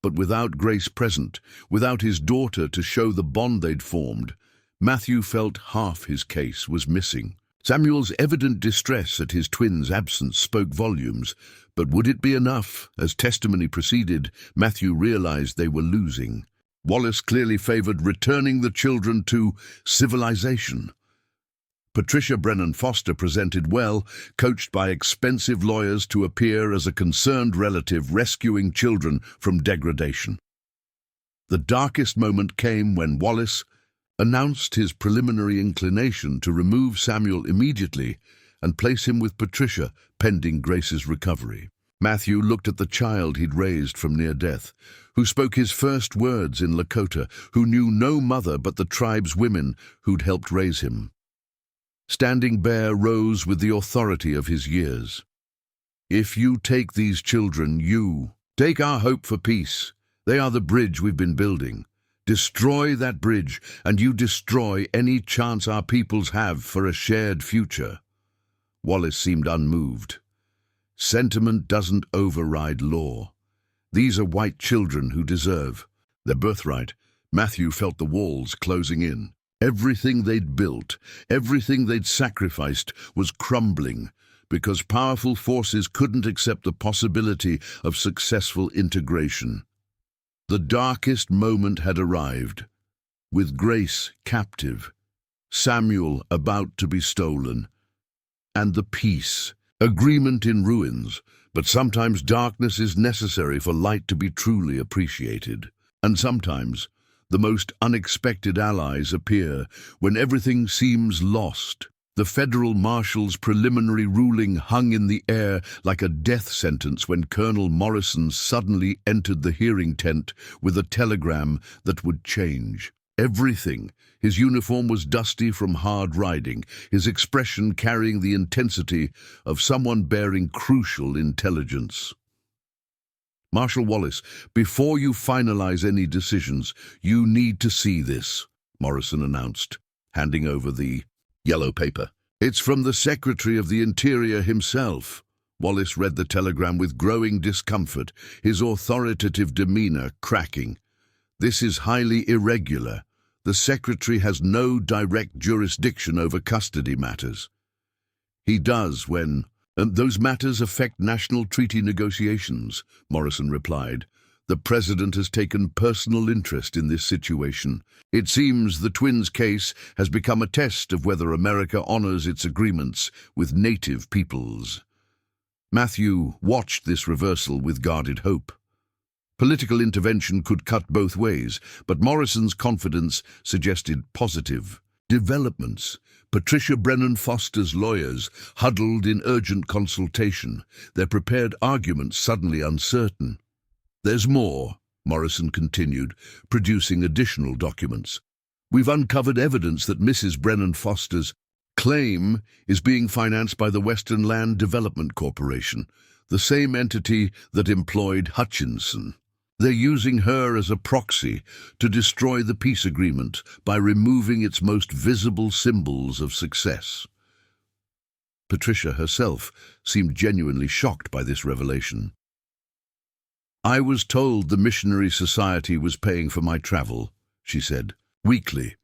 [SPEAKER 1] But without Grace present, without his daughter to show the bond they'd formed, Matthew felt half his case was missing. Samuel's evident distress at his twins' absence spoke volumes, but would it be enough? As testimony proceeded, Matthew realized they were losing. Wallace clearly favored returning the children to civilization. Patricia Brennan Foster presented well, coached by expensive lawyers to appear as a concerned relative rescuing children from degradation. The darkest moment came when Wallace announced his preliminary inclination to remove Samuel immediately and place him with Patricia pending Grace's recovery. Matthew looked at the child he'd raised from near death, who spoke his first words in Lakota, who knew no mother but the tribe's women who'd helped raise him. Standing Bear rose with the authority of his years. "If you take these children, you take our hope for peace. They are the bridge we've been building. Destroy that bridge, and you destroy any chance our peoples have for a shared future." Wallace seemed unmoved. "Sentiment doesn't override law. These are white children who deserve their birthright." Matthew felt the walls closing in. Everything they'd built, everything they'd sacrificed was crumbling because powerful forces couldn't accept the possibility of successful integration. The darkest moment had arrived, with Grace captive, Samuel about to be stolen, and the peace, agreement in ruins. But sometimes darkness is necessary for light to be truly appreciated. And sometimes the most unexpected allies appear when everything seems lost. The federal marshal's preliminary ruling hung in the air like a death sentence when Colonel Morrison suddenly entered the hearing tent with a telegram that would change everything. His uniform was dusty from hard riding, his expression carrying the intensity of someone bearing crucial intelligence. "Marshal Wallace, before you finalize any decisions, you need to see this," Morrison announced, handing over the yellow paper. "It's from the Secretary of the Interior himself." Wallace read the telegram with growing discomfort, his authoritative demeanor cracking. "This is highly irregular. The Secretary has no direct jurisdiction over custody matters. He does when those matters affect national treaty negotiations," Morrison replied. "The President has taken personal interest in this situation. It seems the twins' case has become a test of whether America honors its agreements with native peoples." Matthew watched this reversal with guarded hope. Political intervention could cut both ways, but Morrison's confidence suggested positive developments. Patricia Brennan Foster's lawyers huddled in urgent consultation, their prepared arguments suddenly uncertain. "There's more," Morrison continued, producing additional documents. "We've uncovered evidence that Mrs. Brennan Foster's claim is being financed by the Western Land Development Corporation, the same entity that employed Hutchinson. They're using her as a proxy to destroy the peace agreement by removing its most visible symbols of success." Patricia herself seemed genuinely shocked by this revelation. "I was told the Missionary Society was paying for my travel," she said, weakly.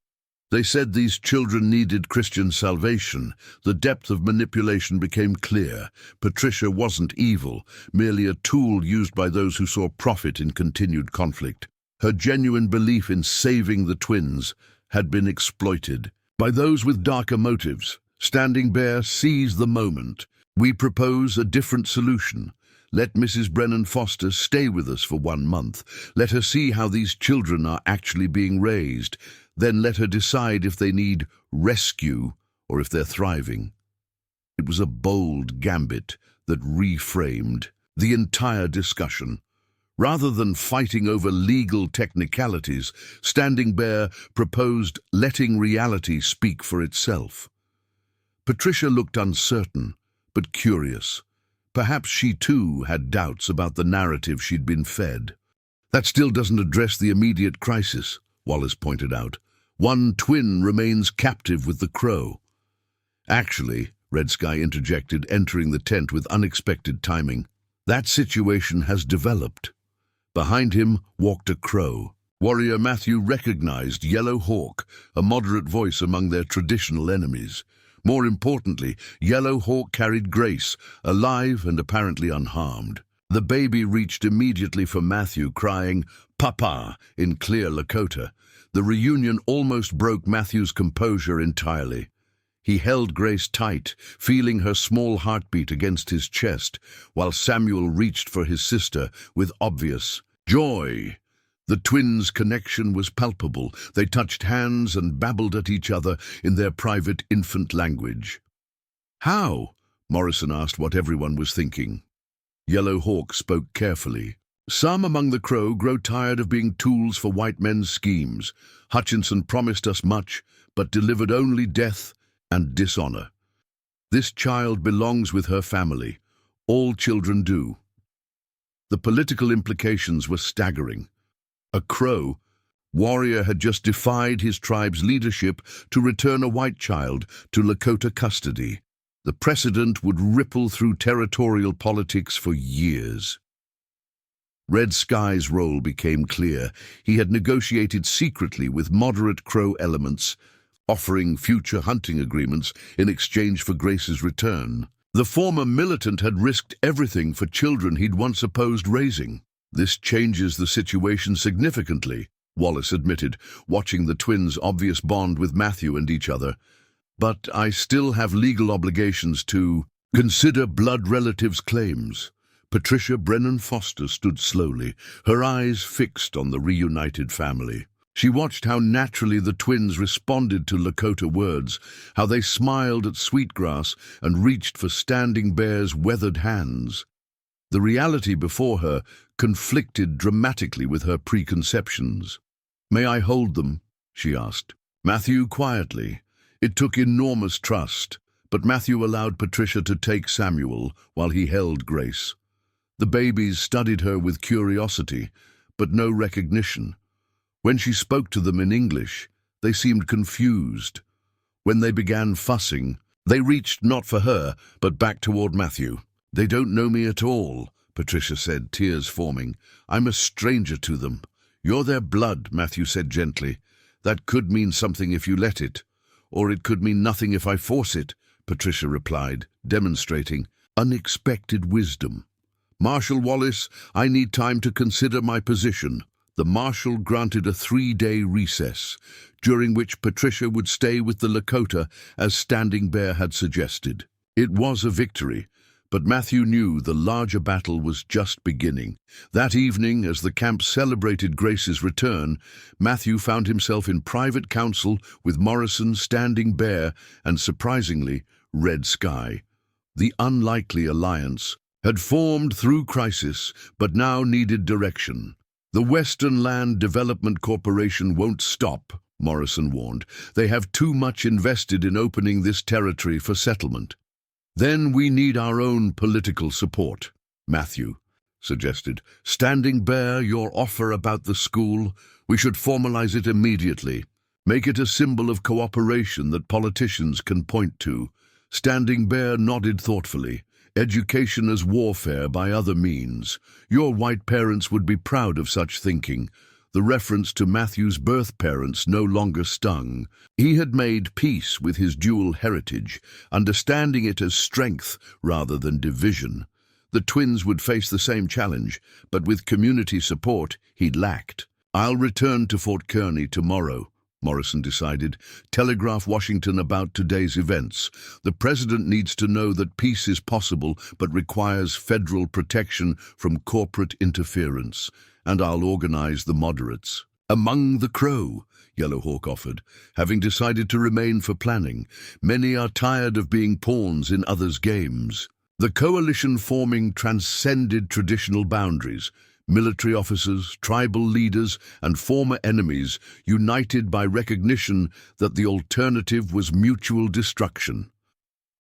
[SPEAKER 1] "They said these children needed Christian salvation." The depth of manipulation became clear. Patricia wasn't evil, merely a tool used by those who saw profit in continued conflict. Her genuine belief in saving the twins had been exploited by those with darker motives. Standing Bear seized the moment. "We propose a different solution. Let Mrs. Brennan Foster stay with us for 1 month. Let her see how these children are actually being raised. Then let her decide if they need rescue or if they're thriving." It was a bold gambit that reframed the entire discussion. Rather than fighting over legal technicalities, Standing Bear proposed letting reality speak for itself. Patricia looked uncertain, but curious. Perhaps she too had doubts about the narrative she'd been fed. "That still doesn't address the immediate crisis," Wallace pointed out. "One twin remains captive with the Crow." "Actually," Red Sky interjected, entering the tent with unexpected timing, "that situation has developed." Behind him walked a Crow. Warrior Matthew recognized Yellow Hawk, a moderate voice among their traditional enemies. More importantly, Yellow Hawk carried Grace, alive and apparently unharmed. The baby reached immediately for Matthew, crying, "Papa," in clear Lakota. The reunion almost broke Matthew's composure entirely. He held Grace tight, feeling her small heartbeat against his chest, while Samuel reached for his sister with obvious joy. The twins' connection was palpable. They touched hands and babbled at each other in their private infant language. "How?" Morrison asked what everyone was thinking. Yellow Hawk spoke carefully. "Some among the Crow grow tired of being tools for white men's schemes. Hutchinson promised us much, but delivered only death and dishonor. This child belongs with her family. All children do." The political implications were staggering. A Crow warrior had just defied his tribe's leadership to return a white child to Lakota custody. The precedent would ripple through territorial politics for years. Red Sky's role became clear. He had negotiated secretly with moderate Crow elements, offering future hunting agreements in exchange for Grace's return. The former militant had risked everything for children he'd once opposed raising. "This changes the situation significantly," Wallace admitted, watching the twins' obvious bond with Matthew and each other. "But I still have legal obligations to consider blood relatives' claims." Patricia Brennan Foster stood slowly, her eyes fixed on the reunited family. She watched how naturally the twins responded to Lakota words, how they smiled at Sweetgrass and reached for Standing Bear's weathered hands. The reality before her conflicted dramatically with her preconceptions. "May I hold them?" she asked. Matthew quietly. It took enormous trust, but Matthew allowed Patricia to take Samuel while he held Grace. The babies studied her with curiosity, but no recognition. When she spoke to them in English, they seemed confused. When they began fussing, they reached not for her, but back toward Matthew. "They don't know me at all," Patricia said, tears forming. "I'm a stranger to them." "You're their blood," Matthew said gently. "That could mean something if you let it, or it could mean nothing if I force it," Patricia replied, demonstrating unexpected wisdom. "Marshal Wallace, I need time to consider my position." The marshal granted a 3-day recess, during which Patricia would stay with the Lakota as Standing Bear had suggested. It was a victory, but Matthew knew the larger battle was just beginning. That evening, as the camp celebrated Grace's return, Matthew found himself in private council with Morrison, Standing Bear, and, surprisingly, Red Sky. The unlikely alliance had formed through crisis, but now needed direction. "The Western Land Development Corporation won't stop," Morrison warned. "They have too much invested in opening this territory for settlement." "Then we need our own political support," Matthew suggested. "Standing Bear, your offer about the school, we should formalize it immediately. Make it a symbol of cooperation that politicians can point to." Standing Bear nodded thoughtfully. "Education as warfare by other means. Your white parents would be proud of such thinking." The reference to Matthew's birth parents no longer stung. He had made peace with his dual heritage, understanding it as strength rather than division. The twins would face the same challenge, but with community support he lacked. "I'll return to Fort Kearny tomorrow," Morrison decided. "Telegraph Washington about today's events. The president needs to know that peace is possible but requires federal protection from corporate interference. And I'll organize the moderates." "Among the Crow," Yellowhawk offered, having decided to remain for planning. "Many are tired of being pawns in others' games." The coalition forming transcended traditional boundaries. Military officers, tribal leaders, and former enemies united by recognition that the alternative was mutual destruction.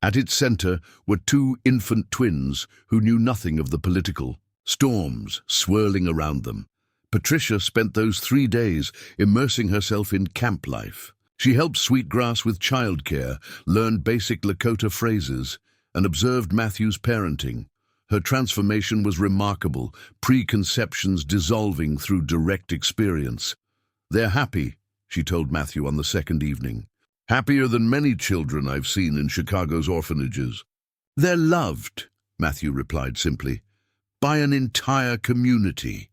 [SPEAKER 1] At its center were 2 infant twins who knew nothing of the political. Storms swirling around them. Patricia spent those 3 days immersing herself in camp life. She helped Sweetgrass with childcare, learned basic Lakota phrases, and observed Matthew's parenting. Her transformation was remarkable, preconceptions dissolving through direct experience. "They're happy," she told Matthew on the second evening. "Happier than many children I've seen in Chicago's orphanages." "They're loved," Matthew replied simply, "by an entire community."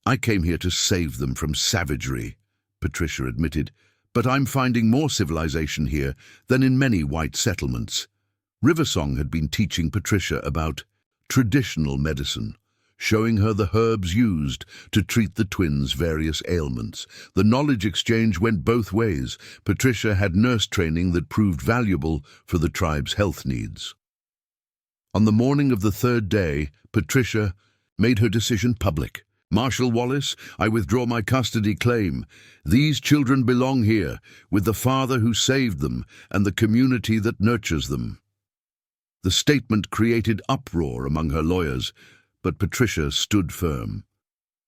[SPEAKER 1] "I came here to save them from savagery," Patricia admitted, "but I'm finding more civilization here than in many white settlements." Riversong had been teaching Patricia about traditional medicine, showing her the herbs used to treat the twins' various ailments. The knowledge exchange went both ways. Patricia had nurse training that proved valuable for the tribe's health needs. On the morning of the 3rd day, Patricia made her decision public. "Marshal Wallace, I withdraw my custody claim. These children belong here, with the father who saved them and the community that nurtures them." The statement created uproar among her lawyers, but Patricia stood firm.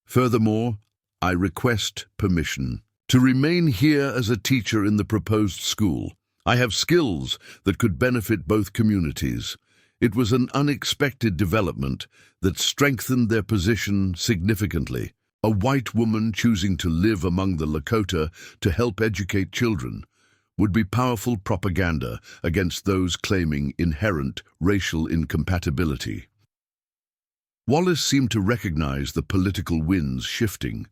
[SPEAKER 1] "Furthermore, I request permission to remain here as a teacher in the proposed school. I have skills that could benefit both communities." It was an unexpected development that strengthened their position significantly. A white woman choosing to live among the Lakota to help educate children, would be powerful propaganda against those claiming inherent racial incompatibility. Wallace seemed to recognize the political winds shifting.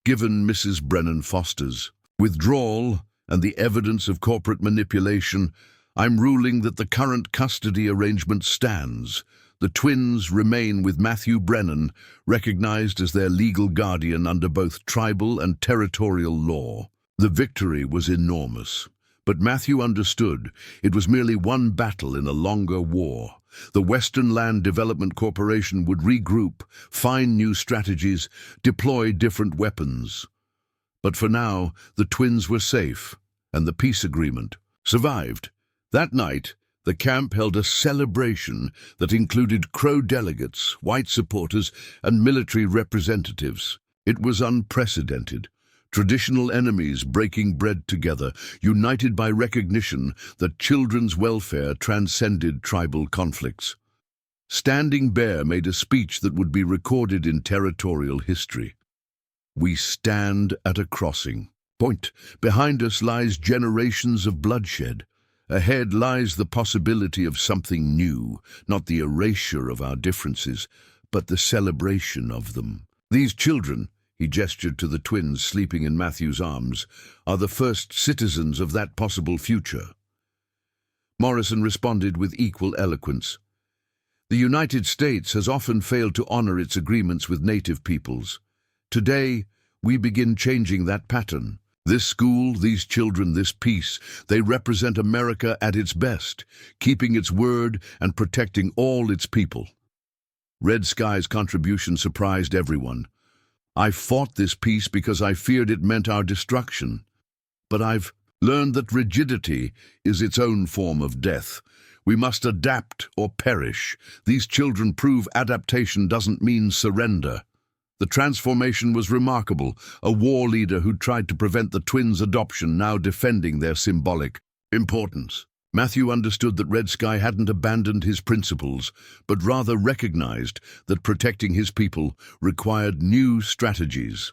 [SPEAKER 1] Given Mrs. Brennan Foster's withdrawal and the evidence of corporate manipulation, I'm ruling that the current custody arrangement stands. The twins remain with Matthew Brennan, recognized as their legal guardian under both tribal and territorial law. The victory was enormous, but Matthew understood it was merely one battle in a longer war. The Western Land Development Corporation would regroup, find new strategies, deploy different weapons. But for now, the twins were safe, and the peace agreement survived. That night, the camp held a celebration that included Crow delegates, white supporters, and military representatives. It was unprecedented. Traditional enemies breaking bread together, united by recognition that children's welfare transcended tribal conflicts. Standing Bear made a speech that would be recorded in territorial history. We stand at a crossing point. Behind us lies generations of bloodshed. Ahead lies the possibility of something new, not the erasure of our differences, but the celebration of them. These children, he gestured to the twins sleeping in Matthew's arms, are the first citizens of that possible future. Morrison responded with equal eloquence. The United States has often failed to honor its agreements with native peoples. Today, we begin changing that pattern. This school, these children, this peace, they represent America at its best, keeping its word and protecting all its people. Red Sky's contribution surprised everyone. I fought this peace because I feared it meant our destruction. But I've learned that rigidity is its own form of death. We must adapt or perish. These children prove adaptation doesn't mean surrender. The transformation was remarkable, a war leader who tried to prevent the twins' adoption now defending their symbolic importance. Matthew understood that Red Sky hadn't abandoned his principles, but rather recognized that protecting his people required new strategies.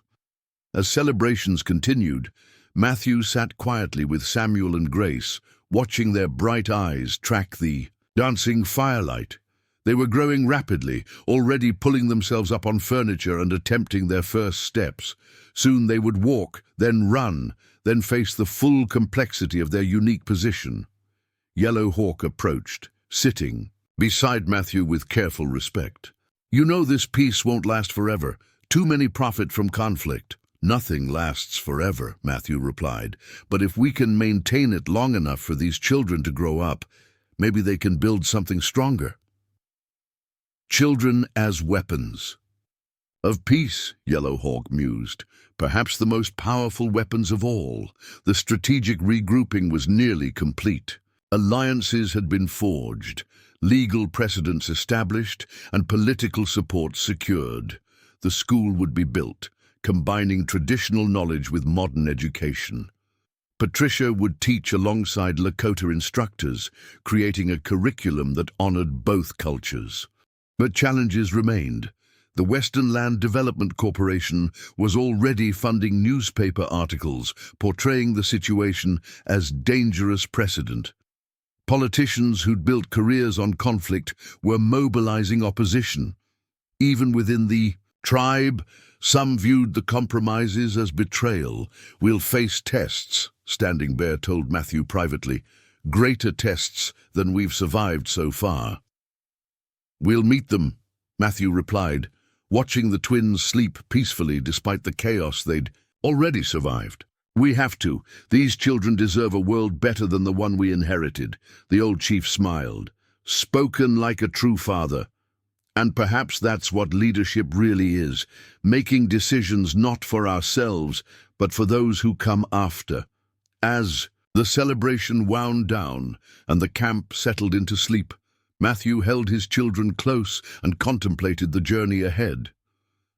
[SPEAKER 1] As celebrations continued, Matthew sat quietly with Samuel and Grace, watching their bright eyes track the dancing firelight. They were growing rapidly, already pulling themselves up on furniture and attempting their first steps. Soon they would walk, then run, then face the full complexity of their unique position. Yellow Hawk approached, sitting beside Matthew with careful respect. You know this peace won't last forever. Too many profit from conflict. Nothing lasts forever, Matthew replied. But if we can maintain it long enough for these children to grow up, maybe they can build something stronger. Children as weapons. Of peace, Yellow Hawk mused, perhaps the most powerful weapons of all. The strategic regrouping was nearly complete. Alliances had been forged, legal precedents established, and political support secured. The school would be built, combining traditional knowledge with modern education. Patricia would teach alongside Lakota instructors, creating a curriculum that honored both cultures. But challenges remained. The Western Land Development Corporation was already funding newspaper articles portraying the situation as dangerous precedent. Politicians who'd built careers on conflict were mobilizing opposition. Even within the tribe, some viewed the compromises as betrayal. We'll face tests, Standing Bear told Matthew privately, greater tests than we've survived so far. We'll meet them, Matthew replied, watching the twins sleep peacefully despite the chaos they'd already survived. We have to. These children deserve a world better than the one we inherited. The old chief smiled. Spoken like a true father. And perhaps that's what leadership really is, making decisions not for ourselves, but for those who come after. As the celebration wound down and the camp settled into sleep, Matthew held his children close and contemplated the journey ahead.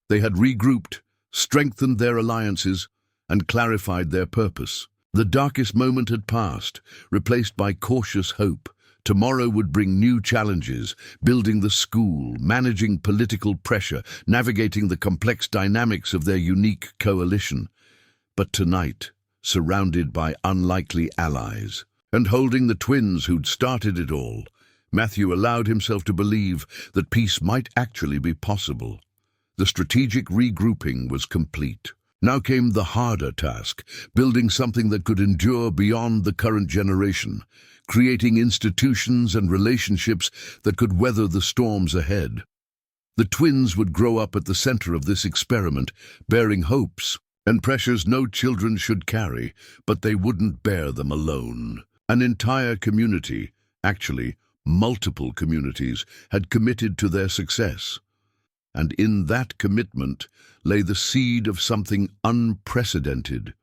[SPEAKER 1] They had regrouped, strengthened their alliances, and clarified their purpose. The darkest moment had passed, replaced by cautious hope. Tomorrow would bring new challenges, building the school, managing political pressure, navigating the complex dynamics of their unique coalition. But tonight, surrounded by unlikely allies. And holding the twins who'd started it all, Matthew allowed himself to believe that peace might actually be possible. The strategic regrouping was complete. Now came the harder task, building something that could endure beyond the current generation, creating institutions and relationships that could weather the storms ahead. The twins would grow up at the center of this experiment, bearing hopes and pressures no children should carry, but they wouldn't bear them alone. An entire community, actually multiple communities, had committed to their success. And in that commitment lay the seed of something unprecedented.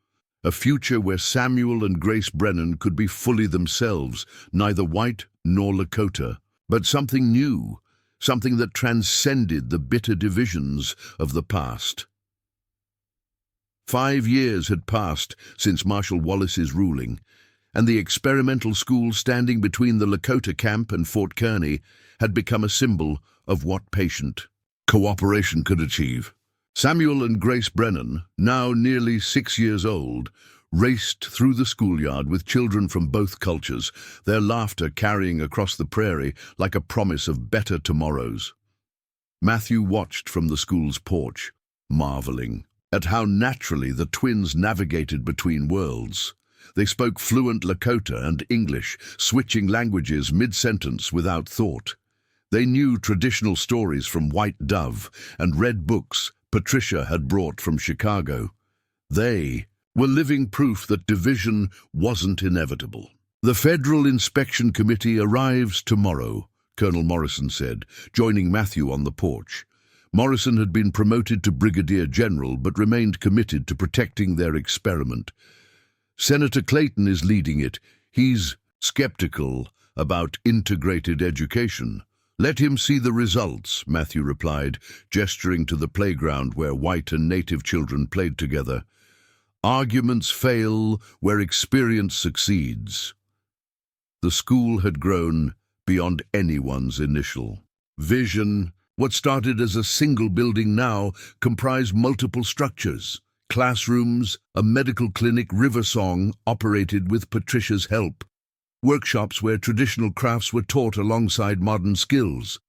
[SPEAKER 1] A future where Samuel and Grace Brennan could be fully themselves, neither white nor Lakota, but something new, something that transcended the bitter divisions of the past. 5 years had passed since Marshal Wallace's ruling, and the experimental school standing between the Lakota camp and Fort Kearny had become a symbol of what patient cooperation could achieve. Samuel and Grace Brennan, now nearly 6 years old, raced through the schoolyard with children from both cultures, their laughter carrying across the prairie like a promise of better tomorrows. Matthew watched from the school's porch, marveling at how naturally the twins navigated between worlds. They spoke fluent Lakota and English, switching languages mid-sentence without thought. They knew traditional stories from White Dove and read books Patricia had brought from Chicago. They were living proof that division wasn't inevitable. "The Federal Inspection Committee arrives tomorrow," Colonel Morrison said, joining Matthew on the porch. Morrison had been promoted to Brigadier General but remained committed to protecting their experiment. "Senator Clayton is leading it. He's skeptical about integrated education." "Let him see the results," Matthew replied, gesturing to the playground where white and native children played together. "Arguments fail where experience succeeds." The school had grown beyond anyone's initial vision. What started as a single building now comprised multiple structures. Classrooms, a medical clinic, Riversong, operated with Patricia's help. Workshops where traditional crafts were taught alongside modern skills.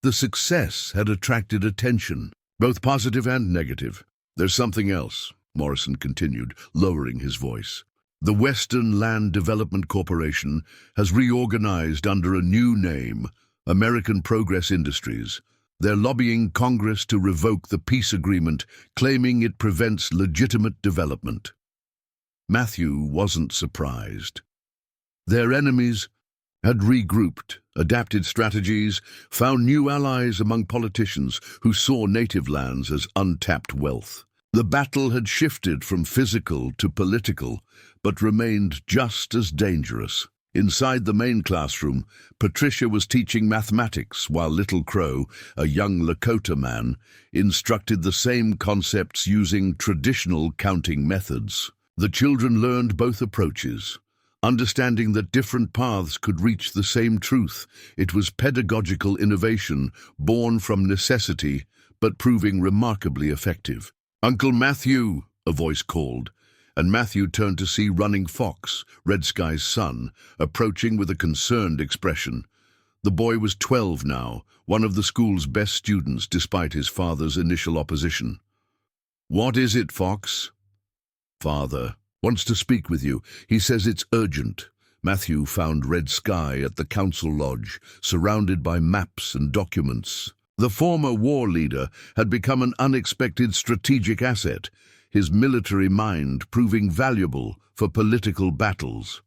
[SPEAKER 1] The success had attracted attention, both positive and negative. "There's something else," Morrison continued, lowering his voice. "The Western Land Development Corporation has reorganized under a new name, American Progress Industries. They're lobbying Congress to revoke the peace agreement, claiming it prevents legitimate development." Matthew wasn't surprised. Their enemies had regrouped, adapted strategies, found new allies among politicians who saw native lands as untapped wealth. The battle had shifted from physical to political, but remained just as dangerous. Inside the main classroom, Patricia was teaching mathematics while Little Crow, a young Lakota man, instructed the same concepts using traditional counting methods. The children learned both approaches, understanding that different paths could reach the same truth. It was pedagogical innovation, born from necessity, but proving remarkably effective. "Uncle Matthew," a voice called, and Matthew turned to see Running Fox, Red Sky's son, approaching with a concerned expression. The boy was 12 now, one of the school's best students despite his father's initial opposition. "What is it, Fox?" "Father wants to speak with you. He says it's urgent." Matthew found Red Sky at the council lodge, surrounded by maps and documents. The former war leader had become an unexpected strategic asset, his military mind proving valuable for political battles.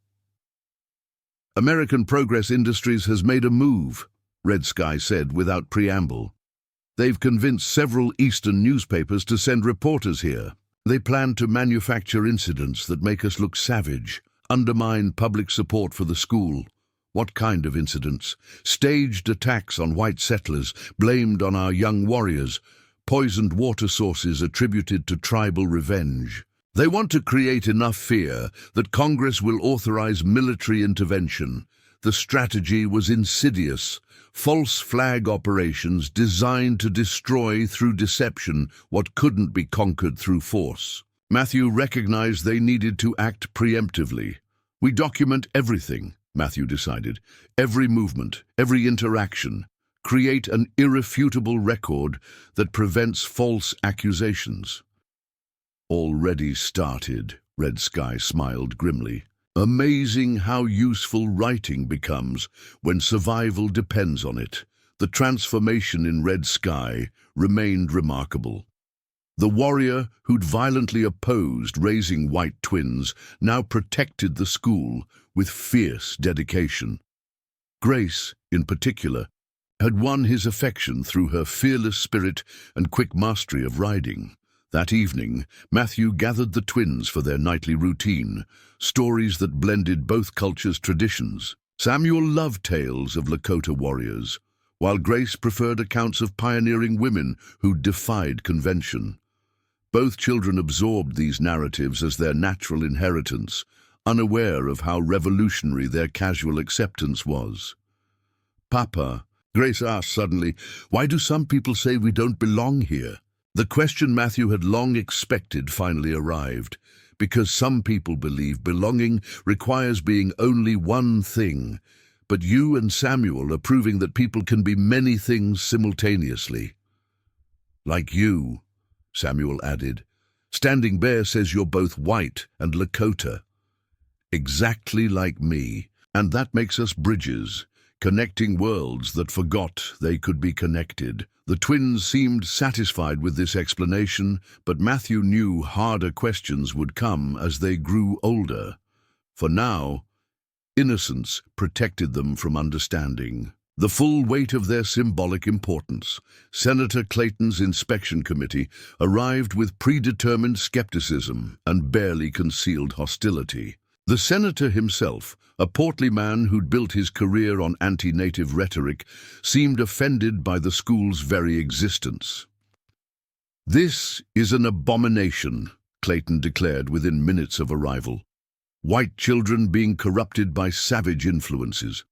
[SPEAKER 1] "American Progress Industries has made a move," Red Sky said without preamble. "They've convinced several Eastern newspapers to send reporters here. They plan to manufacture incidents that make us look savage, undermine public support for the school." "What kind of incidents?" "Staged attacks on white settlers, blamed on our young warriors. Poisoned water sources attributed to tribal revenge. They want to create enough fear that Congress will authorize military intervention. The strategy was insidious. False flag operations designed to destroy through deception what couldn't be conquered through force." Matthew recognized they needed to act preemptively. We document everything, Matthew decided. Every movement, every interaction. Create an irrefutable record that prevents false accusations. Already started, Red Sky smiled grimly. Amazing how useful writing becomes when survival depends on it. The transformation in Red Sky remained remarkable. The warrior who'd violently opposed raising white twins now protected the school with fierce dedication. Grace, in particular, had won his affection through her fearless spirit and quick mastery of riding. That evening, Matthew gathered the twins for their nightly routine, stories that blended both cultures' traditions. Samuel loved tales of Lakota warriors, while Grace preferred accounts of pioneering women who defied convention. Both children absorbed these narratives as their natural inheritance, unaware of how revolutionary their casual acceptance was. "Papa," Grace asked suddenly, "why do some people say we don't belong here?" The question Matthew had long expected finally arrived, because some people believe belonging requires being only one thing, but you and Samuel are proving that people can be many things simultaneously. "Like you," Samuel added. "Standing Bear says you're both white and Lakota." "Exactly like me, and that makes us bridges, connecting worlds that forgot they could be connected." The twins seemed satisfied with this explanation, but Matthew knew harder questions would come as they grew older. For now, innocence protected them from understanding the full weight of their symbolic importance. Senator Clayton's inspection committee arrived with predetermined skepticism and barely concealed hostility. The senator himself, a portly man who'd built his career on anti-native rhetoric, seemed offended by the school's very existence. "This is an abomination," Clayton declared within minutes of arrival. "White children being corrupted by savage influences."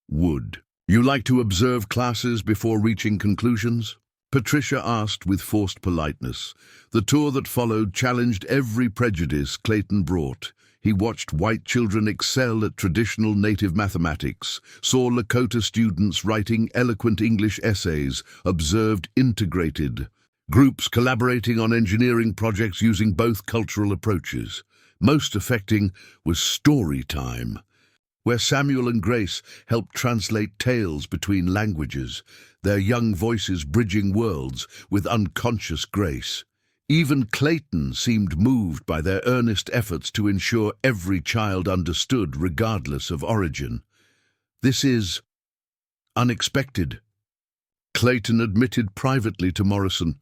[SPEAKER 1] "Would you like to observe classes before reaching conclusions?" Patricia asked with forced politeness. The tour that followed challenged every prejudice Clayton brought. He watched white children excel at traditional native mathematics, saw Lakota students writing eloquent English essays, observed integrated groups collaborating on engineering projects using both cultural approaches. Most affecting was story time, where Samuel and Grace helped translate tales between languages, their young voices bridging worlds with unconscious grace. Even Clayton seemed moved by their earnest efforts to ensure every child understood regardless of origin. "This is unexpected," Clayton admitted privately to Morrison.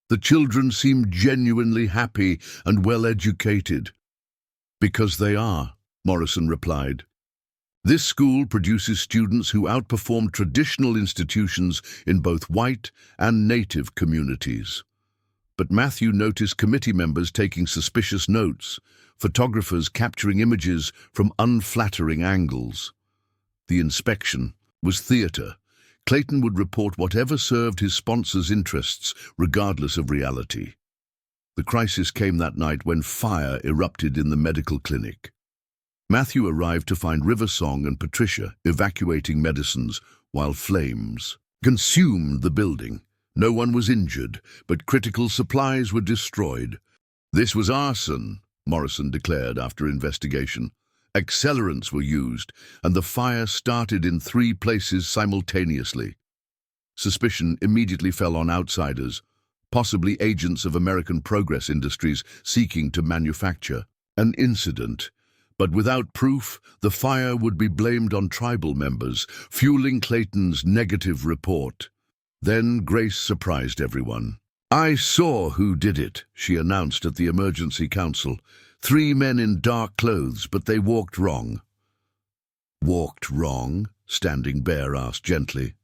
[SPEAKER 1] "The children seem genuinely happy and well-educated." "Because they are," Morrison replied. "This school produces students who outperform traditional institutions in both white and native communities." But Matthew noticed committee members taking suspicious notes, photographers capturing images from unflattering angles. The inspection was theater. Clayton would report whatever served his sponsor's interests, regardless of reality. The crisis came that night when fire erupted in the medical clinic. Matthew arrived to find Riversong and Patricia evacuating medicines while flames consumed the building. No one was injured, but critical supplies were destroyed. "This was arson," Morrison declared after investigation. "Accelerants were used, and the fire started in 3 places simultaneously." Suspicion immediately fell on outsiders, possibly agents of American Progress Industries seeking to manufacture an incident. But without proof, the fire would be blamed on tribal members, fueling Clayton's negative report. Then Grace surprised everyone. "I saw who did it," she announced at the emergency council. 3 men in dark clothes, but they walked wrong." "Walked wrong?" Standing Bear asked gently.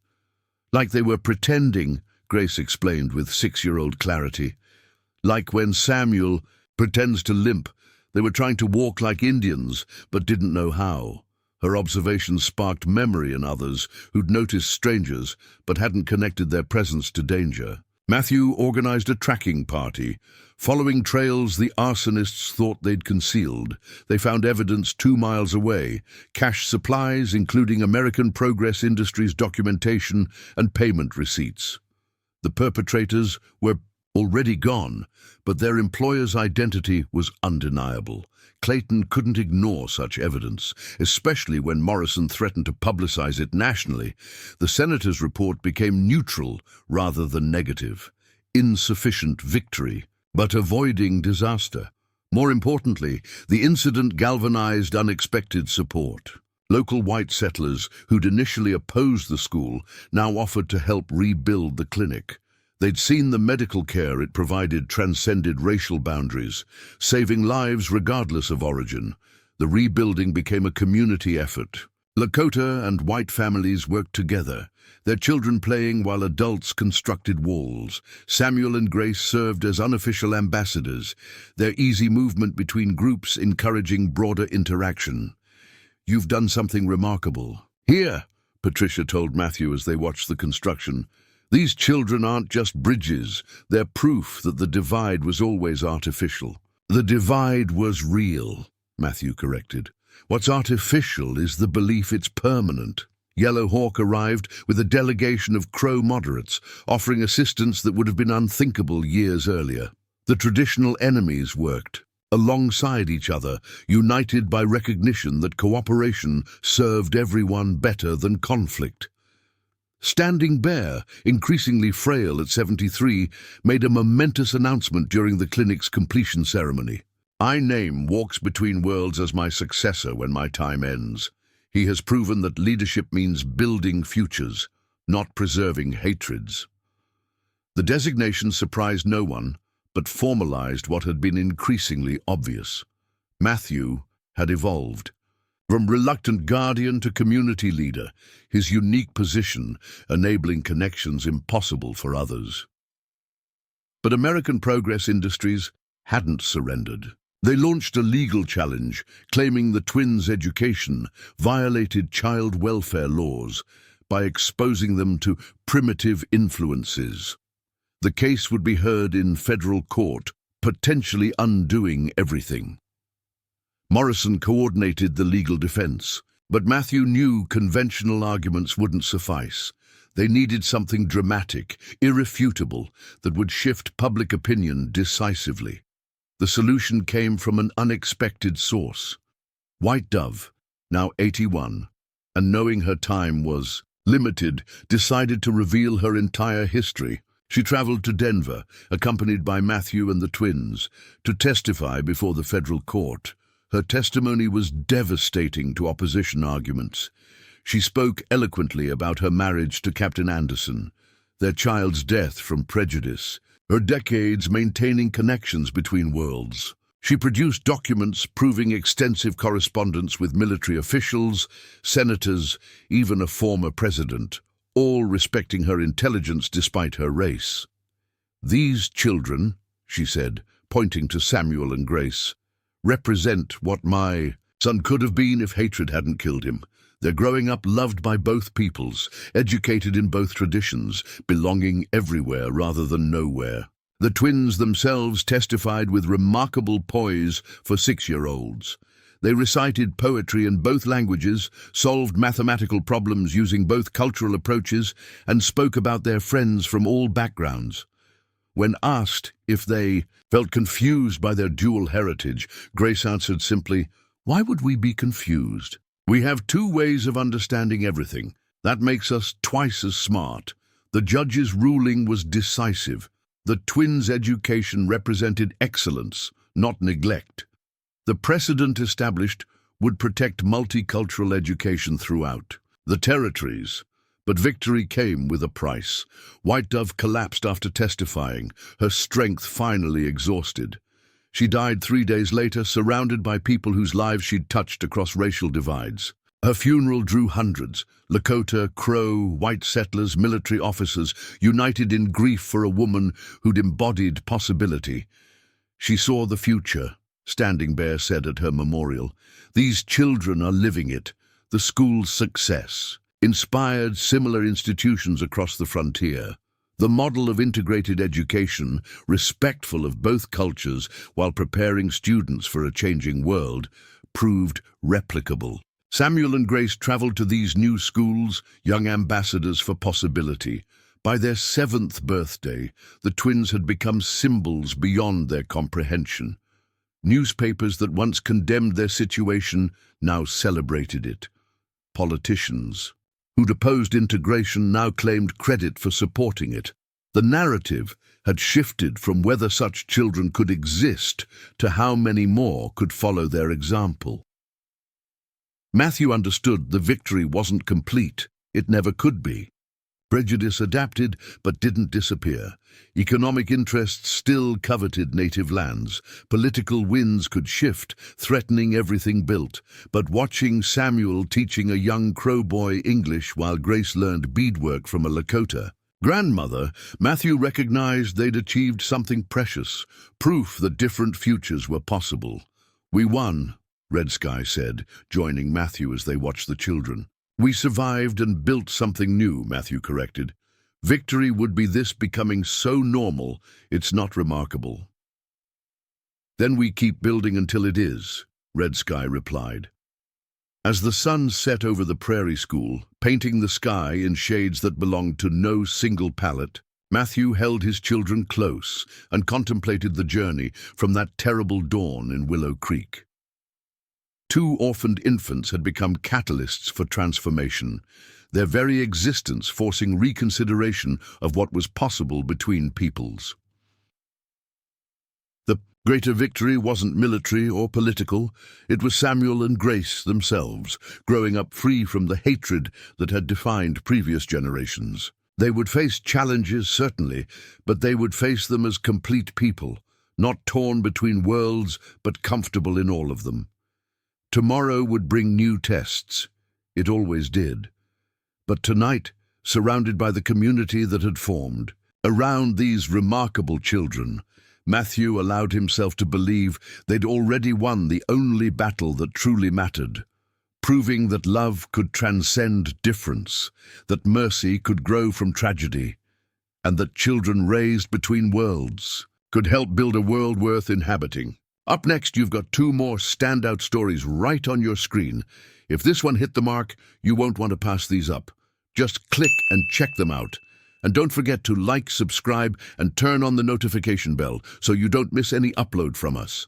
[SPEAKER 1] "Like they were pretending," Grace explained with 6-year-old clarity. "Like when Samuel pretends to limp. They were trying to walk like Indians, but didn't know how." Her observations sparked memory in others who'd noticed strangers but hadn't connected their presence to danger. Matthew organized a tracking party. Following trails the arsonists thought they'd concealed, they found evidence 2 miles away, cache supplies including American Progress Industries documentation and payment receipts. The perpetrators were already gone, but their employer's identity was undeniable. Clayton couldn't ignore such evidence, especially when Morrison threatened to publicize it nationally. The senator's report became neutral rather than negative. Insufficient victory, but avoiding disaster. More importantly, the incident galvanized unexpected support. Local white settlers who'd initially opposed the school now offered to help rebuild the clinic. They'd seen the medical care it provided transcended racial boundaries, saving lives regardless of origin. The rebuilding became a community effort. Lakota and white families worked together, their children playing while adults constructed walls. Samuel and Grace served as unofficial ambassadors, their easy movement between groups encouraging broader interaction. "You've done something remarkable." "Here," Patricia told Matthew as they watched the construction. "These children aren't just bridges, they're proof that the divide was always artificial." "The divide was real," Matthew corrected. "What's artificial is the belief it's permanent." Yellow Hawk arrived with a delegation of Crow moderates, offering assistance that would have been unthinkable years earlier. The traditional enemies worked alongside each other, united by recognition that cooperation served everyone better than conflict. Standing Bear, increasingly frail at 73, made a momentous announcement during the clinic's completion ceremony. "I name Walks Between Worlds as my successor when my time ends. He has proven that leadership means building futures, not preserving hatreds." The designation surprised no one, but formalized what had been increasingly obvious. Matthew had evolved. From reluctant guardian to community leader, his unique position enabling connections impossible for others. But American Progress Industries hadn't surrendered. They launched a legal challenge, claiming the twins' education violated child welfare laws by exposing them to primitive influences. The case would be heard in federal court, potentially undoing everything. Morrison coordinated the legal defense, but Matthew knew conventional arguments wouldn't suffice. They needed something dramatic, irrefutable, that would shift public opinion decisively. The solution came from an unexpected source. White Dove, now 81, and knowing her time was limited, decided to reveal her entire history. She traveled to Denver, accompanied by Matthew and the twins, to testify before the federal court. Her testimony was devastating to opposition arguments. She spoke eloquently about her marriage to Captain Anderson, their child's death from prejudice, her decades maintaining connections between worlds. She produced documents proving extensive correspondence with military officials, senators, even a former president, all respecting her intelligence despite her race. "These children," she said, pointing to Samuel and Grace, "represent what my son could have been if hatred hadn't killed him. They're growing up loved by both peoples, educated in both traditions, belonging everywhere rather than nowhere." The twins themselves testified with remarkable poise for 6-year-olds. They recited poetry in both languages, solved mathematical problems using both cultural approaches, and spoke about their friends from all backgrounds. When asked if they felt confused by their dual heritage, Grace answered simply, "Why would we be confused? We have 2 ways of understanding everything. That makes us twice as smart." The judge's ruling was decisive. The twins' education represented excellence, not neglect. The precedent established would protect multicultural education throughout the territories. But victory came with a price. White Dove collapsed after testifying, her strength finally exhausted. She died 3 days later, surrounded by people whose lives she'd touched across racial divides. Her funeral drew hundreds, Lakota, Crow, white settlers, military officers, united in grief for a woman who'd embodied possibility. "She saw the future," Standing Bear said at her memorial. "These children are living it. The school's success inspired similar institutions across the frontier. The model of integrated education, respectful of both cultures while preparing students for a changing world, proved replicable. Samuel and Grace traveled to these new schools, young ambassadors for possibility. By their 7th birthday, the twins had become symbols beyond their comprehension. Newspapers that once condemned their situation now celebrated it. Politicians who'd opposed integration now claimed credit for supporting it. The narrative had shifted from whether such children could exist to how many more could follow their example. Matthew understood the victory wasn't complete. It never could be. Prejudice adapted but didn't disappear. Economic interests still coveted native lands. Political winds could shift, threatening everything built. But watching Samuel teaching a young Crow boy English while Grace learned beadwork from a Lakota grandmother, Matthew recognized they'd achieved something precious, proof that different futures were possible. "We won," Red Sky said, joining Matthew as they watched the children. "We survived and built something new," Matthew corrected. "Victory would be this becoming so normal, it's not remarkable." "Then we keep building until it is," Red Sky replied. As the sun set over the prairie school, painting the sky in shades that belonged to no single palette, Matthew held his children close and contemplated the journey from that terrible dawn in Willow Creek. 2 orphaned infants had become catalysts for transformation, their very existence forcing reconsideration of what was possible between peoples. The greater victory wasn't military or political. It was Samuel and Grace themselves, growing up free from the hatred that had defined previous generations. They would face challenges, certainly, but they would face them as complete people, not torn between worlds, but comfortable in all of them. Tomorrow would bring new tests. It always did. But tonight, surrounded by the community that had formed, around these remarkable children, Matthew allowed himself to believe they'd already won the only battle that truly mattered, proving that love could transcend difference, that mercy could grow from tragedy, and that children raised between worlds could help build a world worth inhabiting. Up next, you've got 2 more standout stories right on your screen. If this one hit the mark, you won't want to pass these up. Just click and check them out. And don't forget to like, subscribe, and turn on the notification bell so you don't miss any upload from us.